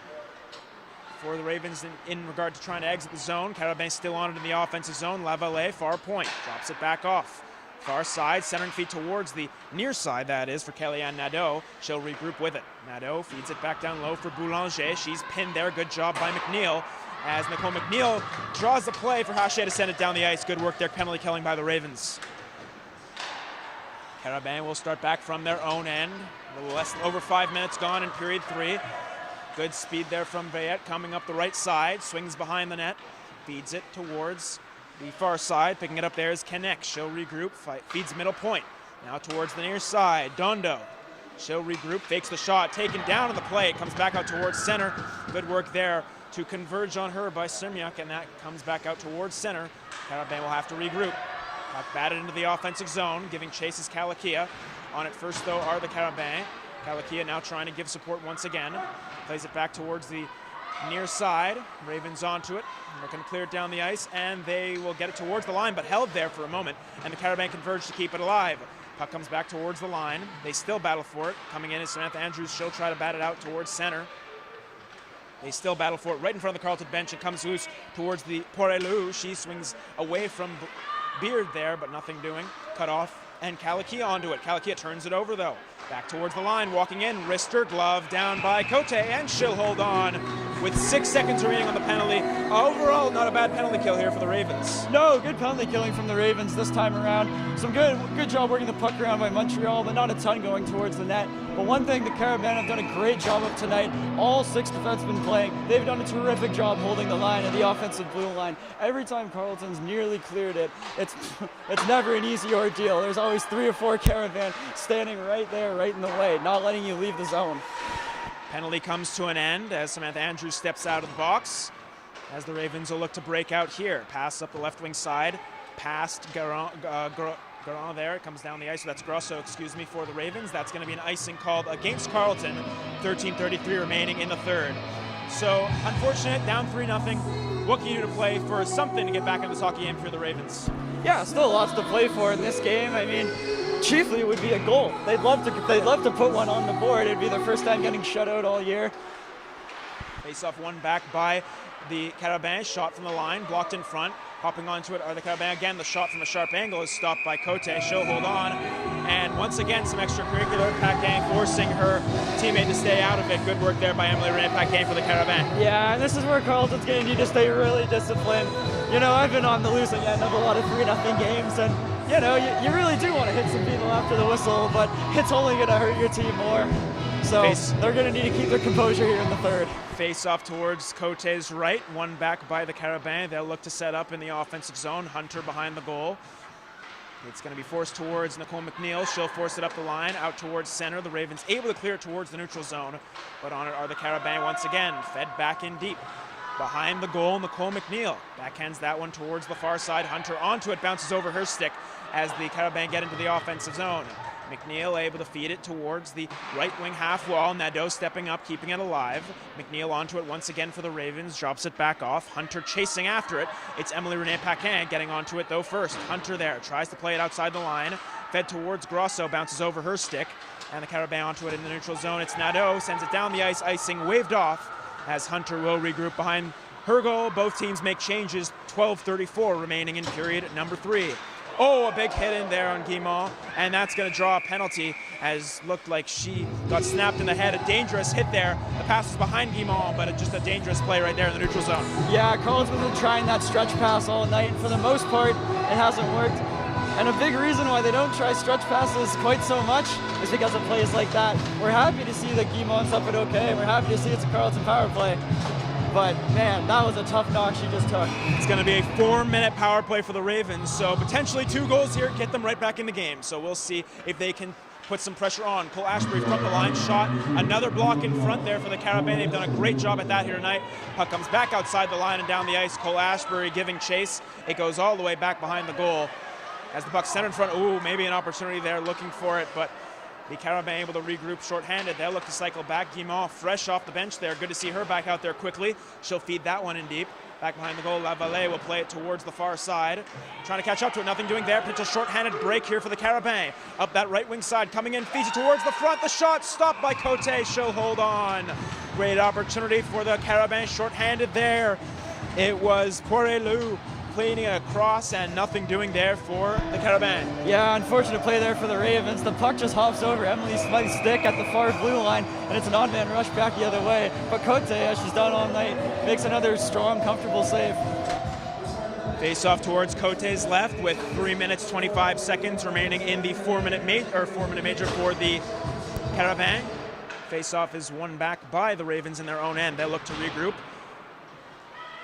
for the Ravens in regard to trying to exit the zone. Carabins still on it in the offensive zone. Lavallee, far point. Drops it back off. Far side, centering feet towards the near side, that is, for Kellyanne Nadeau. She'll regroup with it. Nadeau feeds it back down low for Boulanger. She's pinned there. Good job by McNeil. As Nicole McNeil draws the play for Haché to send it down the ice. Good work there, penalty killing by the Ravens. Carabins will start back from their own end. A little less, over 5 minutes gone in period 3. Good speed there from Bayette coming up the right side. Swings behind the net. Feeds it towards the far side. Picking it up there is Knecht. She'll regroup. Feeds middle point. Now towards the near side. Dondo. She'll regroup. Fakes the shot. Taken down on the play. It comes back out towards center. Good work there to converge on her by Sirmiak, and that comes back out towards center. Carabins will have to regroup. Puck batted into the offensive zone. Giving chase is Kalakia. On it first, though, are the Carabins. Kalakia now trying to give support once again. Plays it back towards the near side. Ravens onto it. Looking to clear it down the ice, and they will get it towards the line, but held there for a moment, and the Carabins converge to keep it alive. Puck comes back towards the line. They still battle for it. Coming in is Samantha Andrews. She'll try to bat it out towards center. They still battle for it right in front of the Carleton bench. It comes loose towards the Porelou. She swings away from Beard there, but nothing doing. Cut off, and Kalakia onto it. Kalakia turns it over, though. Back towards the line, walking in, wrister, glove down by Cote, and she'll hold on with 6 seconds remaining on the penalty. Overall, not a bad penalty kill here for the Ravens. No, good penalty killing from the Ravens this time around. Some good job working the puck around by Montreal, but not a ton going towards the net. But one thing the Carabins have done a great job of tonight, all 6 defensemen playing, they've done a terrific job holding the line and the offensive blue line. Every time Carleton's nearly cleared it, it's never an easy ordeal. There's always 3 or 4 Carabins standing right there, right in the way, not letting you leave the zone. Penalty comes to an end as Samantha Andrews steps out of the box. As the Ravens will look to break out here. Pass up the left wing side, past Garand there. It comes down the ice, so that's Grosso, excuse me, for the Ravens. That's going to be an icing called against Carleton. 13:33 remaining in the third. So, unfortunate, down 3-0. What can you do to play for something to get back in this hockey game for the Ravens? Yeah, still lots to play for in this game. I mean, chiefly it would be a goal. They'd love to put one on the board. It'd be their first time getting shut out all year. Face off one back by the Carabins. Shot from the line, blocked in front. Hopping onto it are the Carabins again. The shot from a sharp angle is stopped by Cote. She'll hold on. And once again, some extracurricular. Paquin forcing her teammate to stay out of it. Good work there by Emily Renee Paquin for the Carabins. Yeah, and this is where Carleton's going to need to stay really disciplined. You know, I've been on the losing end of a lot of 3-0 games, and you know, you really do want to hit some people after the whistle, but it's only going to hurt your team more. So they're going to need to keep their composure here in the third. Face off towards Cote's right, one back by the Carabins. They'll look to set up in the offensive zone. Hunter behind the goal. It's going to be forced towards Nicole McNeil. She'll force it up the line, out towards center. The Ravens able to clear it towards the neutral zone, but on it are the Carabins once again, fed back in deep. Behind the goal, Nicole McNeil backhands that one towards the far side. Hunter onto it, bounces over her stick as the Carabins get into the offensive zone. McNeil able to feed it towards the right wing half wall. Nadeau stepping up, keeping it alive. McNeil onto it once again for the Ravens, drops it back off. Hunter chasing after it. It's Emily Renee Paquin getting onto it though first. Hunter there, tries to play it outside the line. Fed towards Grosso, bounces over her stick. And the Carabins onto it in the neutral zone. It's Nadeau, sends it down the ice, icing waved off as Hunter will regroup behind her goal. Both teams make changes, 12:34 remaining in period number 3. Oh, a big hit in there on Guimont, and that's going to draw a penalty, as looked like she got snapped in the head. A dangerous hit there. The pass was behind Guimont, but just a dangerous play right there in the neutral zone. Yeah, Carleton's been trying that stretch pass all night, and for the most part, it hasn't worked. And a big reason why they don't try stretch passes quite so much is because of plays like that. We're happy to see that Guimont's up and okay, and we're happy to see it's a Carleton power play. But man, that was a tough knock she just took. It's going to be a 4-minute power play for the Ravens, so potentially 2 goals here, get them right back in the game. So we'll see if they can put some pressure on. Cole Ashbury from the line shot. Another block in front there for the Carabins. They've done a great job at that here tonight. Puck comes back outside the line and down the ice. Cole Ashbury giving chase. It goes all the way back behind the goal. As the puck's centered in front, ooh, maybe an opportunity there looking for it, but the Carabins able to regroup shorthanded. They'll look to cycle back. Guimont fresh off the bench there. Good to see her back out there quickly. She'll feed that one in deep. Back behind the goal, Lavallee will play it towards the far side. Trying to catch up to it, nothing doing there. Potential shorthanded break here for the Carabins. Up that right wing side, coming in, feeds it towards the front. The shot stopped by Cote. She'll hold on. Great opportunity for the Carabins, shorthanded there. It was Poirelou cleaning it across and nothing doing there for the Carabins. Yeah, unfortunate play there for the Ravens. The puck just hops over Emily Smythe's stick at the far blue line, and it's an odd man rush back the other way. But Cote, as she's done all night, makes another strong, comfortable save. Face off towards Cote's left with 3 minutes 25 seconds remaining in the 4-minute major for the Carabins. Face off is won back by the Ravens in their own end. They'll look to regroup.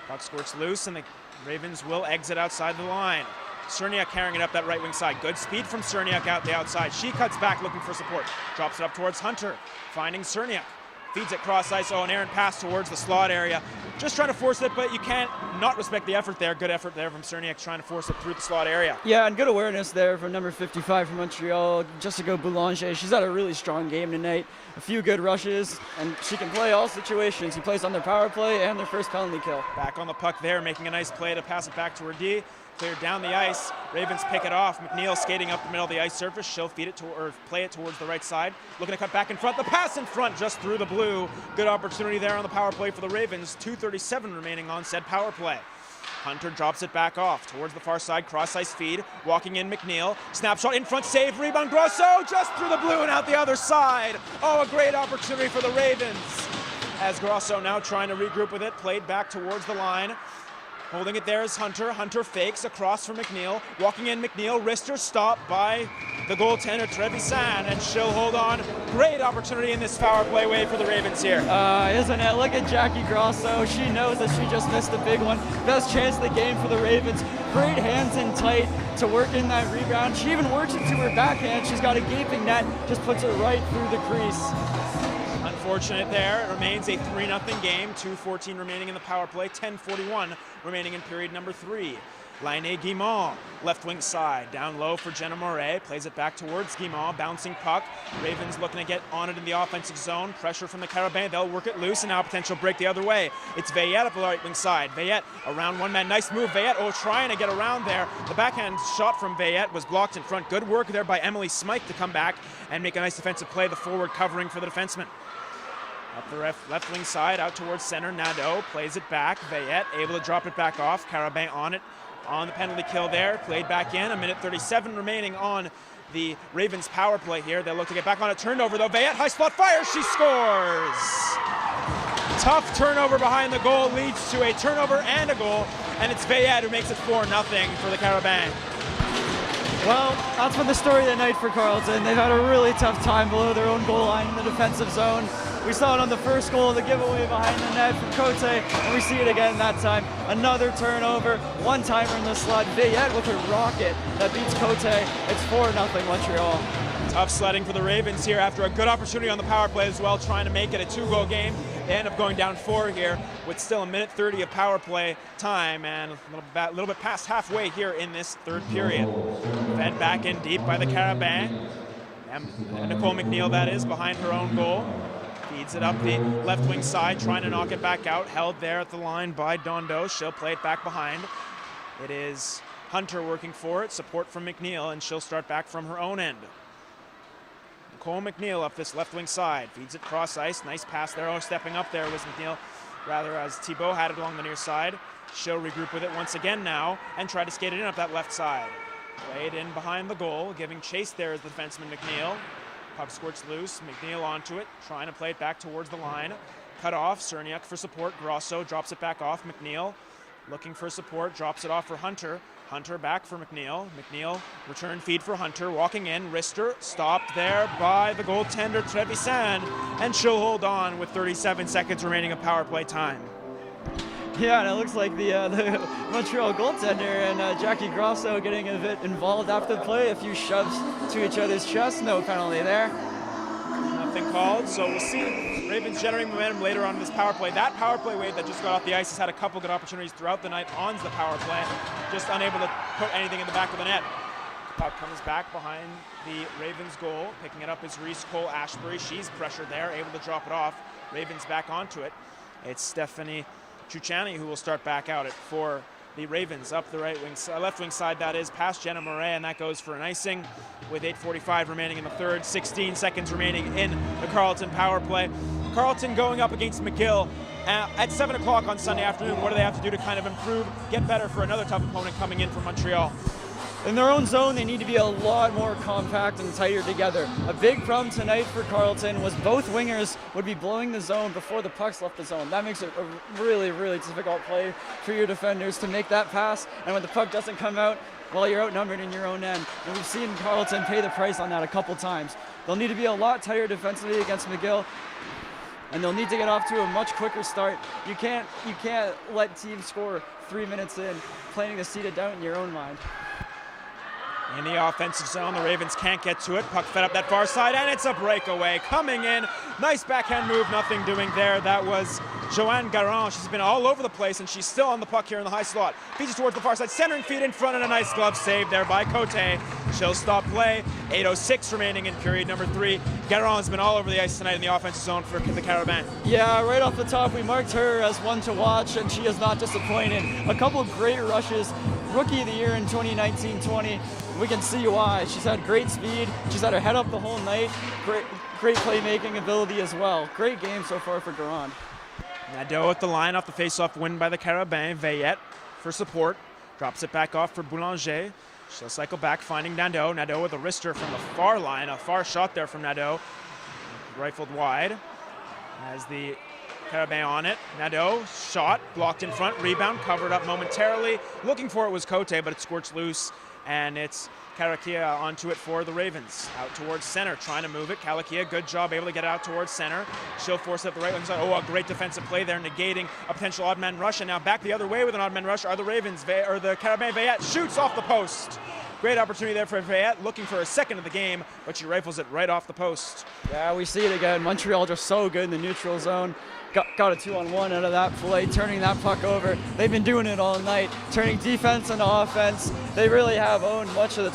Puck squirts loose and the Ravens will exit outside the line. Cerniak carrying it up that right wing side. Good speed from Cerniak out the outside. She cuts back looking for support. Drops it up towards Hunter. Finding Cerniak. Feeds it cross ice. Oh, an errant pass towards the slot area. Just trying to force it, but you can't not respect the effort there. Good effort there from Cerniak trying to force it through the slot area. Yeah, and good awareness there from number 55 from Montreal, Jessica Boulanger. She's had a really strong game tonight. A few good rushes, and she can play all situations. She plays on their power play and their first penalty kill. Back on the puck there, making a nice play to pass it back to her D. Cleared down the ice. Ravens pick it off. McNeil skating up the middle of the ice surface. She'll feed it to, or play it towards the right side. Looking to cut back in front. The pass in front just through the blue. Good opportunity there on the power play for the Ravens. 2:37 remaining on said power play. Hunter drops it back off towards the far side. Cross ice feed. Walking in McNeil. Snapshot in front. Save. Rebound. Grosso just through the blue and out the other side. Oh, a great opportunity for the Ravens. As Grosso now trying to regroup with it. Played back towards the line. Holding it there is Hunter. Hunter fakes across from McNeil. Walking in McNeil. Wrister stopped by the goaltender Trevisan, and she'll hold on. Great opportunity in this power play way for the Ravens here. Isn't it? Look at Jackie Grosso. She knows that she just missed a big one. Best chance of the game for the Ravens. Great hands in tight to work in that rebound. She even works it to her backhand. She's got a gaping net. Just puts it right through the crease. Unfortunate there. It remains a 3-0 game. 2:14 remaining in the power play. 10:41 remaining in period number 3. Laine Guimont, left wing side. Down low for Jenna Moret. Plays it back towards Guimont. Bouncing puck. Ravens looking to get on it in the offensive zone. Pressure from the Carabins. They'll work it loose, and now a potential break the other way. It's Veillette up the right wing side. Veillette around one man. Nice move. Veillette, trying to get around there. The backhand shot from Veillette was blocked in front. Good work there by Emily Smythe to come back and make a nice defensive play. The forward covering for the defenseman. Up the left wing side, out towards center. Nadeau plays it back. Veillette able to drop it back off. Carabins on it. On the penalty kill there. Played back in. 1:37 remaining on the Ravens power play here. They'll look to get back on a turnover though. Veillette, high spot fires. She scores! Tough turnover behind the goal leads to a turnover and a goal. And it's Veillette who makes it 4-0 for the Carabins. Well, that's been the story of the night for Carleton. They've had a really tough time below their own goal line in the defensive zone. We saw it on the first goal, the giveaway behind the net from Cote, and we see it again that time. Another turnover, one-timer in the slot. Veillette with a rocket that beats Cote. It's 4-0 Montreal. Tough sledding for the Ravens here after a good opportunity on the power play as well, trying to make it a 2-goal game. They end up going down 4 here with still a minute 30 of power play time and a little bit past halfway here in this third period. Fed back in deep by the Carabins. And Nicole McNeil, that is, behind her own goal. Feeds it up the left wing side, trying to knock it back out. Held there at the line by Dondo. She'll play it back behind. It is Hunter working for it, support from McNeil, and she'll start back from her own end. Nicole McNeil up this left wing side, feeds it cross ice. Nice pass there. Oh, stepping up there was McNeil, rather, as Thibault had it along the near side. She'll regroup with it once again now and try to skate it in up that left side. Played in behind the goal, giving chase there is the defenseman McNeil. Puck squirts loose, McNeil onto it, trying to play it back towards the line. Cut off, Cerniak for support, Grosso drops it back off, McNeil looking for support, drops it off for Hunter. Hunter back for McNeil. McNeil return feed for Hunter, walking in, wrister, stopped there by the goaltender Trevisan, and she'll hold on with 37 seconds remaining of power play time. Yeah, and it looks like the Montreal goaltender and Jackie Grosso getting a bit involved after the play. A few shoves to each other's chest. No penalty there. Nothing called, so we'll see Ravens generating momentum later on in this power play. That power play wave that just got off the ice has had a couple good opportunities throughout the night on the power play, just unable to put anything in the back of the net. Puck comes back behind the Ravens goal. Picking it up is Reese Cole Ashbury. She's pressured there, able to drop it off. Ravens back onto it. It's Stephanie Chuchani who will start back out it for the Ravens up the right wing, left wing side, that is, past Jenna Murray, and that goes for an icing with 8:45 remaining in the third, 16 seconds remaining in the Carleton power play. Carleton going up against McGill at 7 o'clock on Sunday afternoon. What do they have to do to kind of improve, get better for another tough opponent coming in from Montreal? In their own zone, they need to be a lot more compact and tighter together. A big problem tonight for Carleton was both wingers would be blowing the zone before the pucks left the zone. That makes it a really, really difficult play for your defenders to make that pass. And when the puck doesn't come out, well, you're outnumbered in your own end. And we've seen Carleton pay the price on that a couple times. They'll need to be a lot tighter defensively against McGill, and they'll need to get off to a much quicker start. You can't let teams score 3 minutes in, planting to seed it down in your own mind. In the offensive zone, the Ravens can't get to it. Puck fed up that far side, and it's a breakaway. Coming in, nice backhand move, nothing doing there. That was Joanne Garand. She's been all over the place, and she's still on the puck here in the high slot. Feeds it towards the far side, centering feed in front, and a nice glove save there by Cote. She'll stop play. 8:06 remaining in period number 3. Garand's been all over the ice tonight in the offensive zone for the Carabins. Yeah, right off the top, we marked her as one to watch, and she has not disappointed. A couple of great rushes. Rookie of the year in 2019-20. We can see why. She's had great speed. She's had her head up the whole night. Great playmaking ability as well. Great game so far for Garand. Nadeau at the line off the face-off win by the Carabins. Veillette for support. Drops it back off for Boulanger. She'll cycle back, finding Nadeau. Nadeau with a wrister from the far line. A far shot there from Nadeau. Rifled wide. As the Carabins on it. Nadeau, shot, blocked in front, rebound, covered up momentarily. Looking for it was Cote, but it squirts loose, and it's Karakia onto it for the Ravens. Out towards center, trying to move it. Karakia, good job, able to get it out towards center. She'll force it up the right wing side. Oh, a great defensive play there, negating a potential odd man rush, and now back the other way with an odd man rush are the Ravens, or the Carabins. Veillette shoots off the post. Great opportunity there for Veillette, looking for a second of the game, but she rifles it right off the post. Yeah, we see it again. Montreal just so good in the neutral zone. Got a 2-on-1 out of that play, turning that puck over. They've been doing it all night, turning defense into offense. They really have owned much of the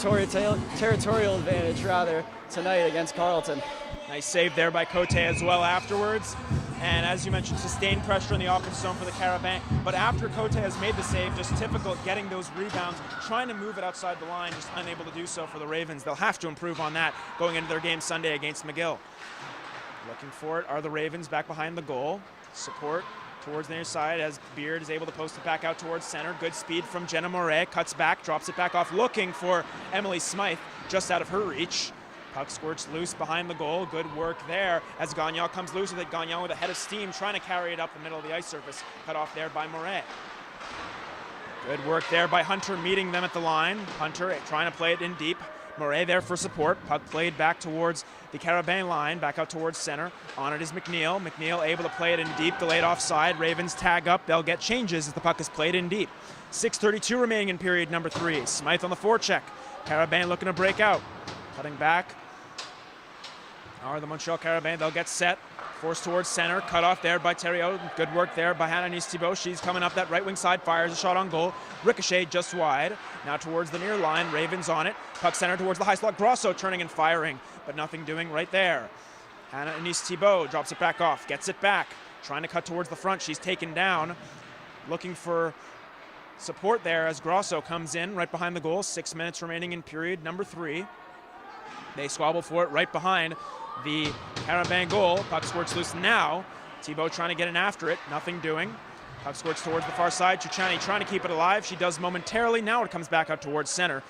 territorial advantage, rather, tonight against Carleton. Nice save there by Cote as well afterwards. And as you mentioned, sustained pressure in the offensive zone for the Carabins. But after Cote has made the save, just typical getting those rebounds, trying to move it outside the line, just unable to do so for the Ravens. They'll have to improve on that going into their game Sunday against McGill. Looking for it are the Ravens back behind the goal. Support towards the near side as Beard is able to post it back out towards center. Good speed from Jenna Moret. Cuts back, drops it back off, looking for Emily Smythe just out of her reach. Puck squirts loose behind the goal. Good work there as Gagnon comes loose with it. Gagnon with a head of steam trying to carry it up the middle of the ice surface. Cut off there by Moret. Good work there by Hunter meeting them at the line. Hunter trying to play it in deep. Moret there for support. Puck played back towards the Carabin line, back out towards center. On it is McNeil. McNeil able to play it in deep, delayed offside. Ravens tag up. They'll get changes as the puck is played in deep. 6:32 remaining in period number 3. Smythe on the forecheck. Carabin looking to break out. Cutting back are the Montreal Carabins. They'll get set. Forced towards center. Cut off there by Thériault. Good work there by Hannah Thibault. She's coming up that right wing side. Fires a shot on goal. Ricochet just wide. Now towards the near line. Ravens on it. Puck center towards the high slot. Grosso turning and firing, but nothing doing right there. Hannah Thibault drops it back off. Gets it back. Trying to cut towards the front. She's taken down. Looking for support there as Grosso comes in right behind the goal. 6 minutes remaining in period number 3. They squabble for it right behind the Carabin goal. Puck squirts loose now. Thibault trying to get in after it. Nothing doing. Puck squirts towards the far side. Ciuciani trying to keep it alive. She does momentarily. Now it comes back out towards center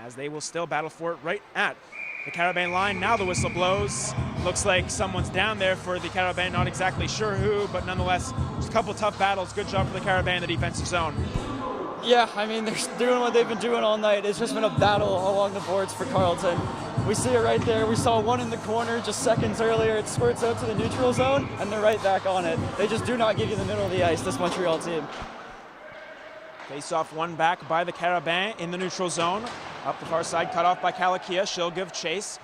as they will still battle for it right at the Carabin line. Now the whistle blows. Looks like someone's down there for the Carabin. Not exactly sure who, but nonetheless, just a couple tough battles. Good job for the Carabin in the defensive zone. Yeah, I mean, they're doing what they've been doing all night. It's just been a battle along the boards for Carleton. We see it right there. We saw one in the corner just seconds earlier. It squirts out to the neutral zone, and they're right back on it. They just do not give you the middle of the ice, this Montreal team. Face-off won back by the Carabin in the neutral zone. Up the far side, cut off by Kalakia. She'll give chase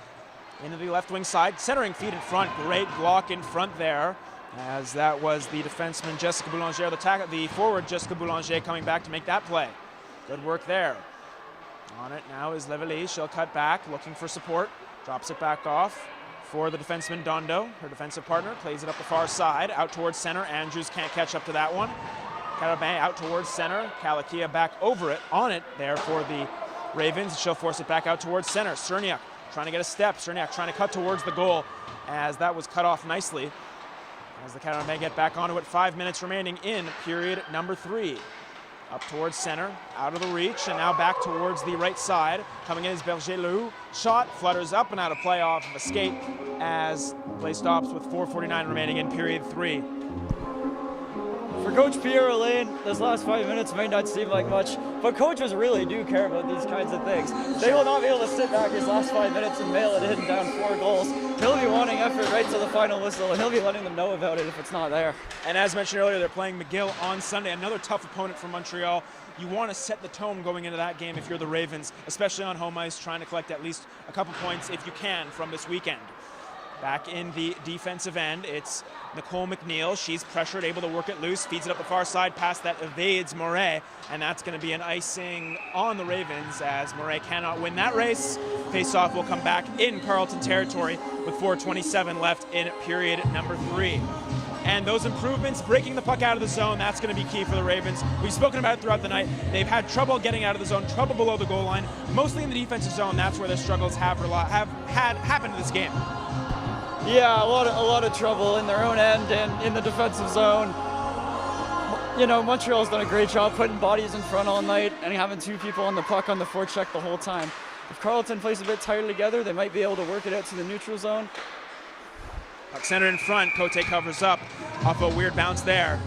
into the left wing side. Centering feed in front. Great block in front there, as that was the defenseman Jessica Boulanger, the forward Jessica Boulanger coming back to make that play. Good work there. On it now is Levely. She'll cut back, looking for support. Drops it back off for the defenseman Dondo. Her defensive partner plays it up the far side, out towards center. Andrews can't catch up to that one. Carabin out towards center. Kalakia back over it, on it there for the Ravens. She'll force it back out towards center. Cerniak trying to get a step. Cerniak trying to cut towards the goal, as that was cut off nicely. As the Carabin get back onto it, 5 minutes remaining in period number 3. Up towards center, out of the reach, and now back towards the right side. Coming in is Berger-Lehoux. Shot, flutters up and out of play off of a skate as play stops with 4:49 remaining in period 3. For Coach Pierre Alain, those last 5 minutes may not seem like much, but coaches really do care about these kinds of things. They will not be able to sit back his last 5 minutes and mail it in down 4 goals. He'll be wanting effort right to the final whistle, and he'll be letting them know about it if it's not there. And as mentioned earlier, they're playing McGill on Sunday, another tough opponent for Montreal. You want to set the tone going into that game if you're the Ravens, especially on home ice, trying to collect at least a couple points if you can from this weekend. Back in the defensive end, it's Nicole McNeil. She's pressured, able to work it loose, feeds it up the far side, past that evades Moret, and that's going to be an icing on the Ravens as Moret cannot win that race. Face-off will come back in Carleton territory with 4:27 left in period number 3. And those improvements, breaking the puck out of the zone, that's going to be key for the Ravens. We've spoken about it throughout the night. They've had trouble getting out of the zone, trouble below the goal line, mostly in the defensive zone. That's where their struggles have had happened in this game. Yeah, a lot of trouble in their own end and in the defensive zone. You know, Montreal's done a great job putting bodies in front all night and having 2 people on the puck on the forecheck the whole time. If Carleton plays a bit tighter together, they might be able to work it out to the neutral zone. Puck center in front, Cote covers up off a weird bounce there.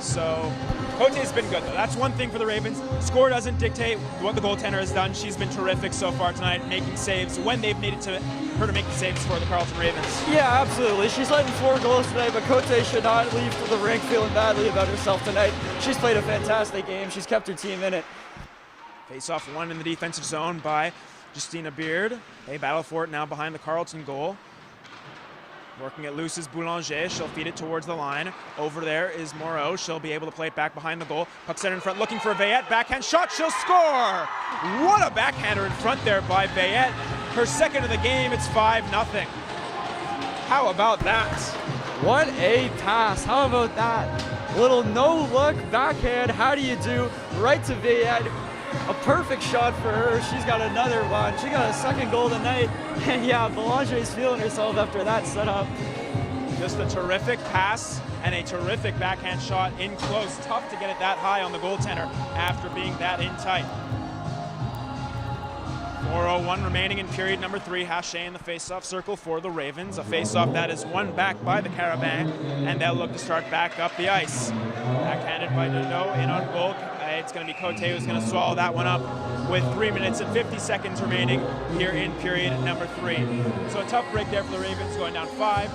So Cote's been good though. That's one thing for the Ravens. Score doesn't dictate what the goaltender has done. She's been terrific so far tonight, making saves when they've needed her to make the saves for the Carleton Ravens. Yeah, absolutely. She's letting 4 goals today, but Cote should not leave the rink feeling badly about herself tonight. She's played a fantastic game. She's kept her team in it. Face-off won in the defensive zone by Justina Beard. They battle for it now behind the Carleton goal. Working it loose is Boulanger. She'll feed it towards the line. Over there is Moreau. She'll be able to play it back behind the goal. Puck center in front, looking for Veillette. Backhand shot. She'll score! What a backhander in front there by Veillette. Her second of the game. It's 5-0. How about that? What a pass. How about that? Little no-look backhand. How do you do? Right to Veillette. A perfect shot for her. She's got another one. She got a second goal tonight. And yeah, Boulanger's feeling herself after that setup. Just a terrific pass and a terrific backhand shot in close. Tough to get it that high on the goaltender after being that in tight. 4:01 remaining in period number 3. Haché in the face-off circle for the Ravens. A face-off that is won back by the Carabin, and they'll look to start back up the ice. Backhanded by Nuno, in on goal. A It's going to be Cote who's going to swallow that one up with 3 minutes and 50 seconds remaining here in period number 3. So a tough break there for the Ravens, going down 5.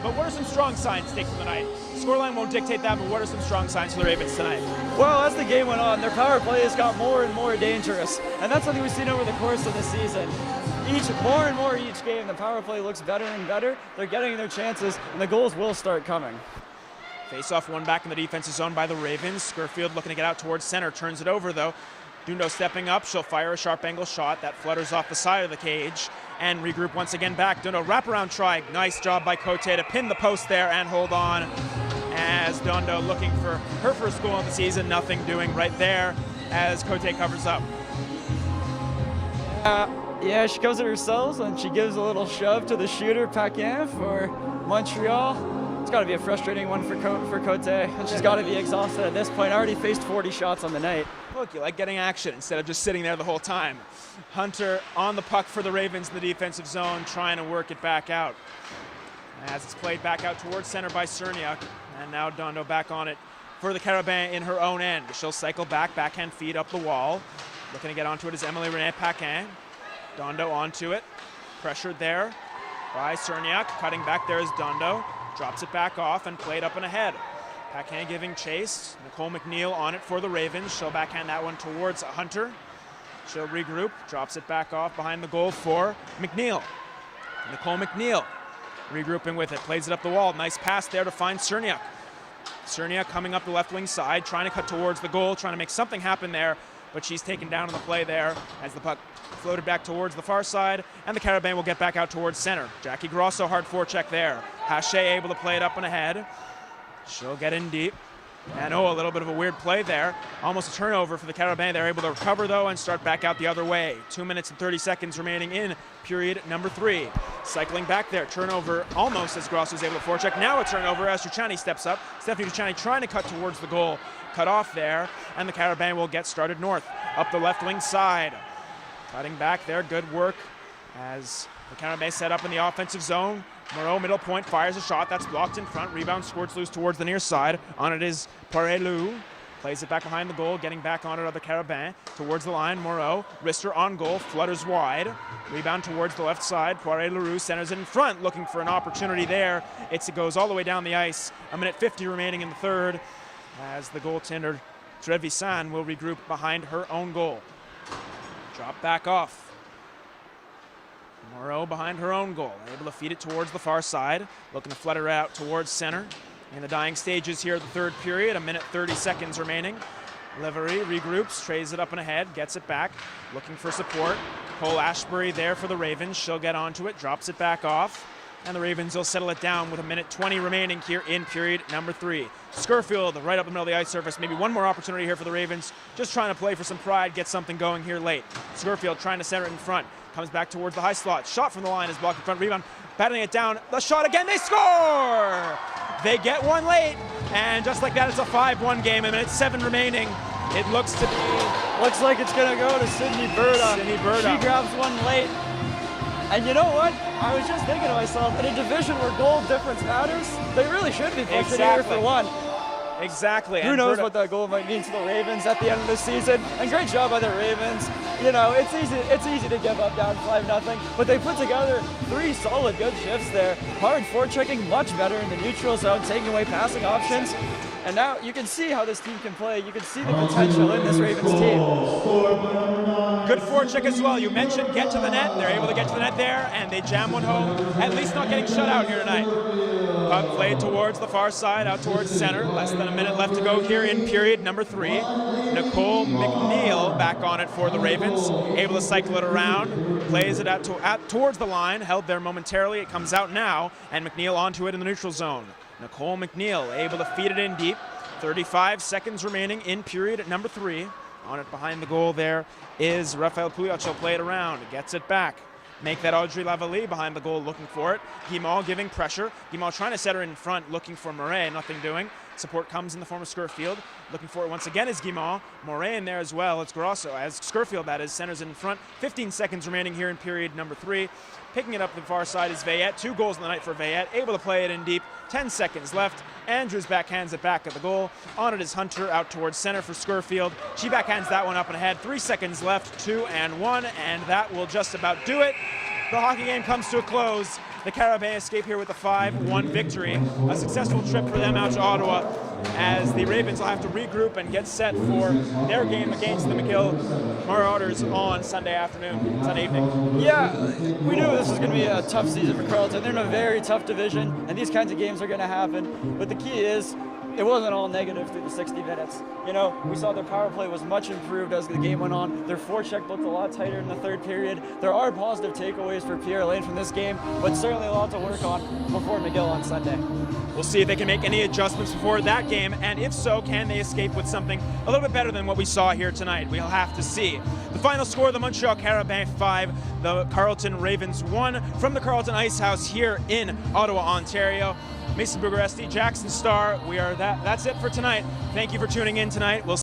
But what are some strong signs to take from the night? Scoreline won't dictate that, but what are some strong signs for the Ravens tonight? Well, as the game went on, their power play has got more and more dangerous, and that's something we've seen over the course of the season. More and more each game, the power play looks better and better. They're getting their chances, and the goals will start coming. Face-off one back in the defensive zone by the Ravens. Skurfield looking to get out towards center, turns it over though. Dundo stepping up, she'll fire a sharp angle shot that flutters off the side of the cage and regroup once again back. Dundo wraparound try, nice job by Cote to pin the post there and hold on. As Dundo looking for her first goal of the season, nothing doing right there as Cote covers up. Yeah, she goes it herself and she gives a little shove to the shooter, Paquin, for Montreal. It's got to be a frustrating one for Cote, and she's got to be exhausted at this point. Already faced 40 shots on the night. Look, you like getting action instead of just sitting there the whole time. Hunter on the puck for the Ravens in the defensive zone, trying to work it back out. As it's played back out towards center by Cerniak, and now Dondo back on it for the Carabins in her own end. She'll cycle back, backhand feed up the wall. Looking to get onto it is Emily Renee Paquin. Dondo onto it, pressured there by Cerniak. Cutting back there is Dondo. Drops it back off and played up and ahead. Paquin giving chase. Nicole McNeil on it for the Ravens. She'll backhand that one towards Hunter. She'll regroup, drops it back off behind the goal for McNeil. Nicole McNeil regrouping with it, plays it up the wall. Nice pass there to find Cerniak. Cerniak coming up the left wing side, trying to cut towards the goal, trying to make something happen there, but she's taken down on the play there as the puck floated back towards the far side, and the Carabins will get back out towards center. Jackie Grosso, hard forecheck there. Hache able to play it up and ahead. She'll get in deep. And a little bit of a weird play there. Almost a turnover for the Carabins. They're able to recover though and start back out the other way. 2 minutes and 30 seconds remaining in period number 3. Cycling back there, turnover almost as Grosso is able to forecheck. Now a turnover as Duchani steps up. Stephanie Duchani trying to cut towards the goal. Cut off there, and the Carabins will get started north. Up the left wing side. Cutting back there, good work as the Carabins set up in the offensive zone. Moreau, middle point, fires a shot. That's blocked in front. Rebound squirts loose towards the near side. On it is Parelou. Plays it back behind the goal. Getting back on it are the Carabins. Towards the line, Moreau. Wrister on goal. Flutters wide. Rebound towards the left side. Poirier-Leroux centers it in front. Looking for an opportunity there. It goes all the way down the ice. 1:50 remaining in the third. As the goaltender, Trevisan, will regroup behind her own goal. Drop back off. Moreau behind her own goal, able to feed it towards the far side, looking to flutter out towards center. In the dying stages here of the third period, 1:30 seconds remaining. Levery regroups, trays it up and ahead, gets it back, looking for support. Cole Ashbury there for the Ravens. She'll get onto it, drops it back off, and the Ravens will settle it down with 1:20 remaining here in period number 3. Skurfield right up the middle of the ice surface. Maybe one more opportunity here for the Ravens. Just trying to play for some pride, get something going here late. Skurfield trying to center it in front. Comes back towards the high slot. Shot from the line is blocked in front. Rebound, batting it down. The shot again. They score! They get one late, and just like that, it's a 5-1 game. 1:07 remaining. It looks like it's gonna go to Sydney Berta. She grabs one late. And you know what? I was just thinking to myself, in a division where goal difference matters, they really should be pushing here for one. Exactly. Who knows what that goal might mean to the Ravens at the end of the season? And great job by the Ravens. You know, it's easy to give up down 5-0, but they put together 3 solid good shifts there. Hard forechecking, much better in the neutral zone, taking away passing options. And now you can see how this team can play. You can see the potential in this Ravens team. Good forecheck as well. You mentioned get to the net. They're able to get to the net there, and they jam one home. At least not getting shut out here tonight. Puck played towards the far side, out towards center. Less than a minute left to go here in period number 3. Nicole McNeil back on it for the Ravens. Able to cycle it around. Plays it out towards the line. Held there momentarily. It comes out now, and McNeil onto it in the neutral zone. Nicole McNeil able to feed it in deep. 35 seconds remaining in period number 3. On it behind the goal there is Rafael Pouliot. She'll play it around. Gets it back. Make that Audrey Lavallée behind the goal looking for it. Guimard giving pressure. Guimard trying to set her in front, looking for Murray. Nothing doing. Support comes in the form of Scurfield. Looking for it once again is Guimont. Moret in there as well. It's Grosso, as Scurfield, that is, centers in front. 15 seconds remaining here in period number 3. Picking it up the far side is Veillette. 2 goals in the night for Veillette. Able to play it in deep. 10 seconds left. Andrews backhands it back at the goal. On it is Hunter out towards center for Scurfield. She backhands that one up and ahead. 3 seconds left. 2-1, and that will just about do it. The hockey game comes to a close. The Carabins escape here with a 5-1 victory. A successful trip for them out to Ottawa, as the Ravens will have to regroup and get set for their game against the McGill Marauders on Sunday evening. Yeah, we knew this was going to be a tough season for Carleton. They're in a very tough division, and these kinds of games are going to happen. But the key is, it wasn't all negative through the 60 minutes. You know, we saw their power play was much improved as the game went on. Their forecheck looked a lot tighter in the third period. There are positive takeaways for Pierre Lane from this game, but certainly a lot to work on before McGill on Sunday. We'll see if they can make any adjustments before that game, and if so, can they escape with something a little bit better than what we saw here tonight? We'll have to see. The final score, the Montreal Carabins 5, the Carleton Ravens 1 from the Carleton Ice House here in Ottawa, Ontario. Mason Bugaresti, Jackson Starr, that's it for tonight. Thank you for tuning in tonight. We'll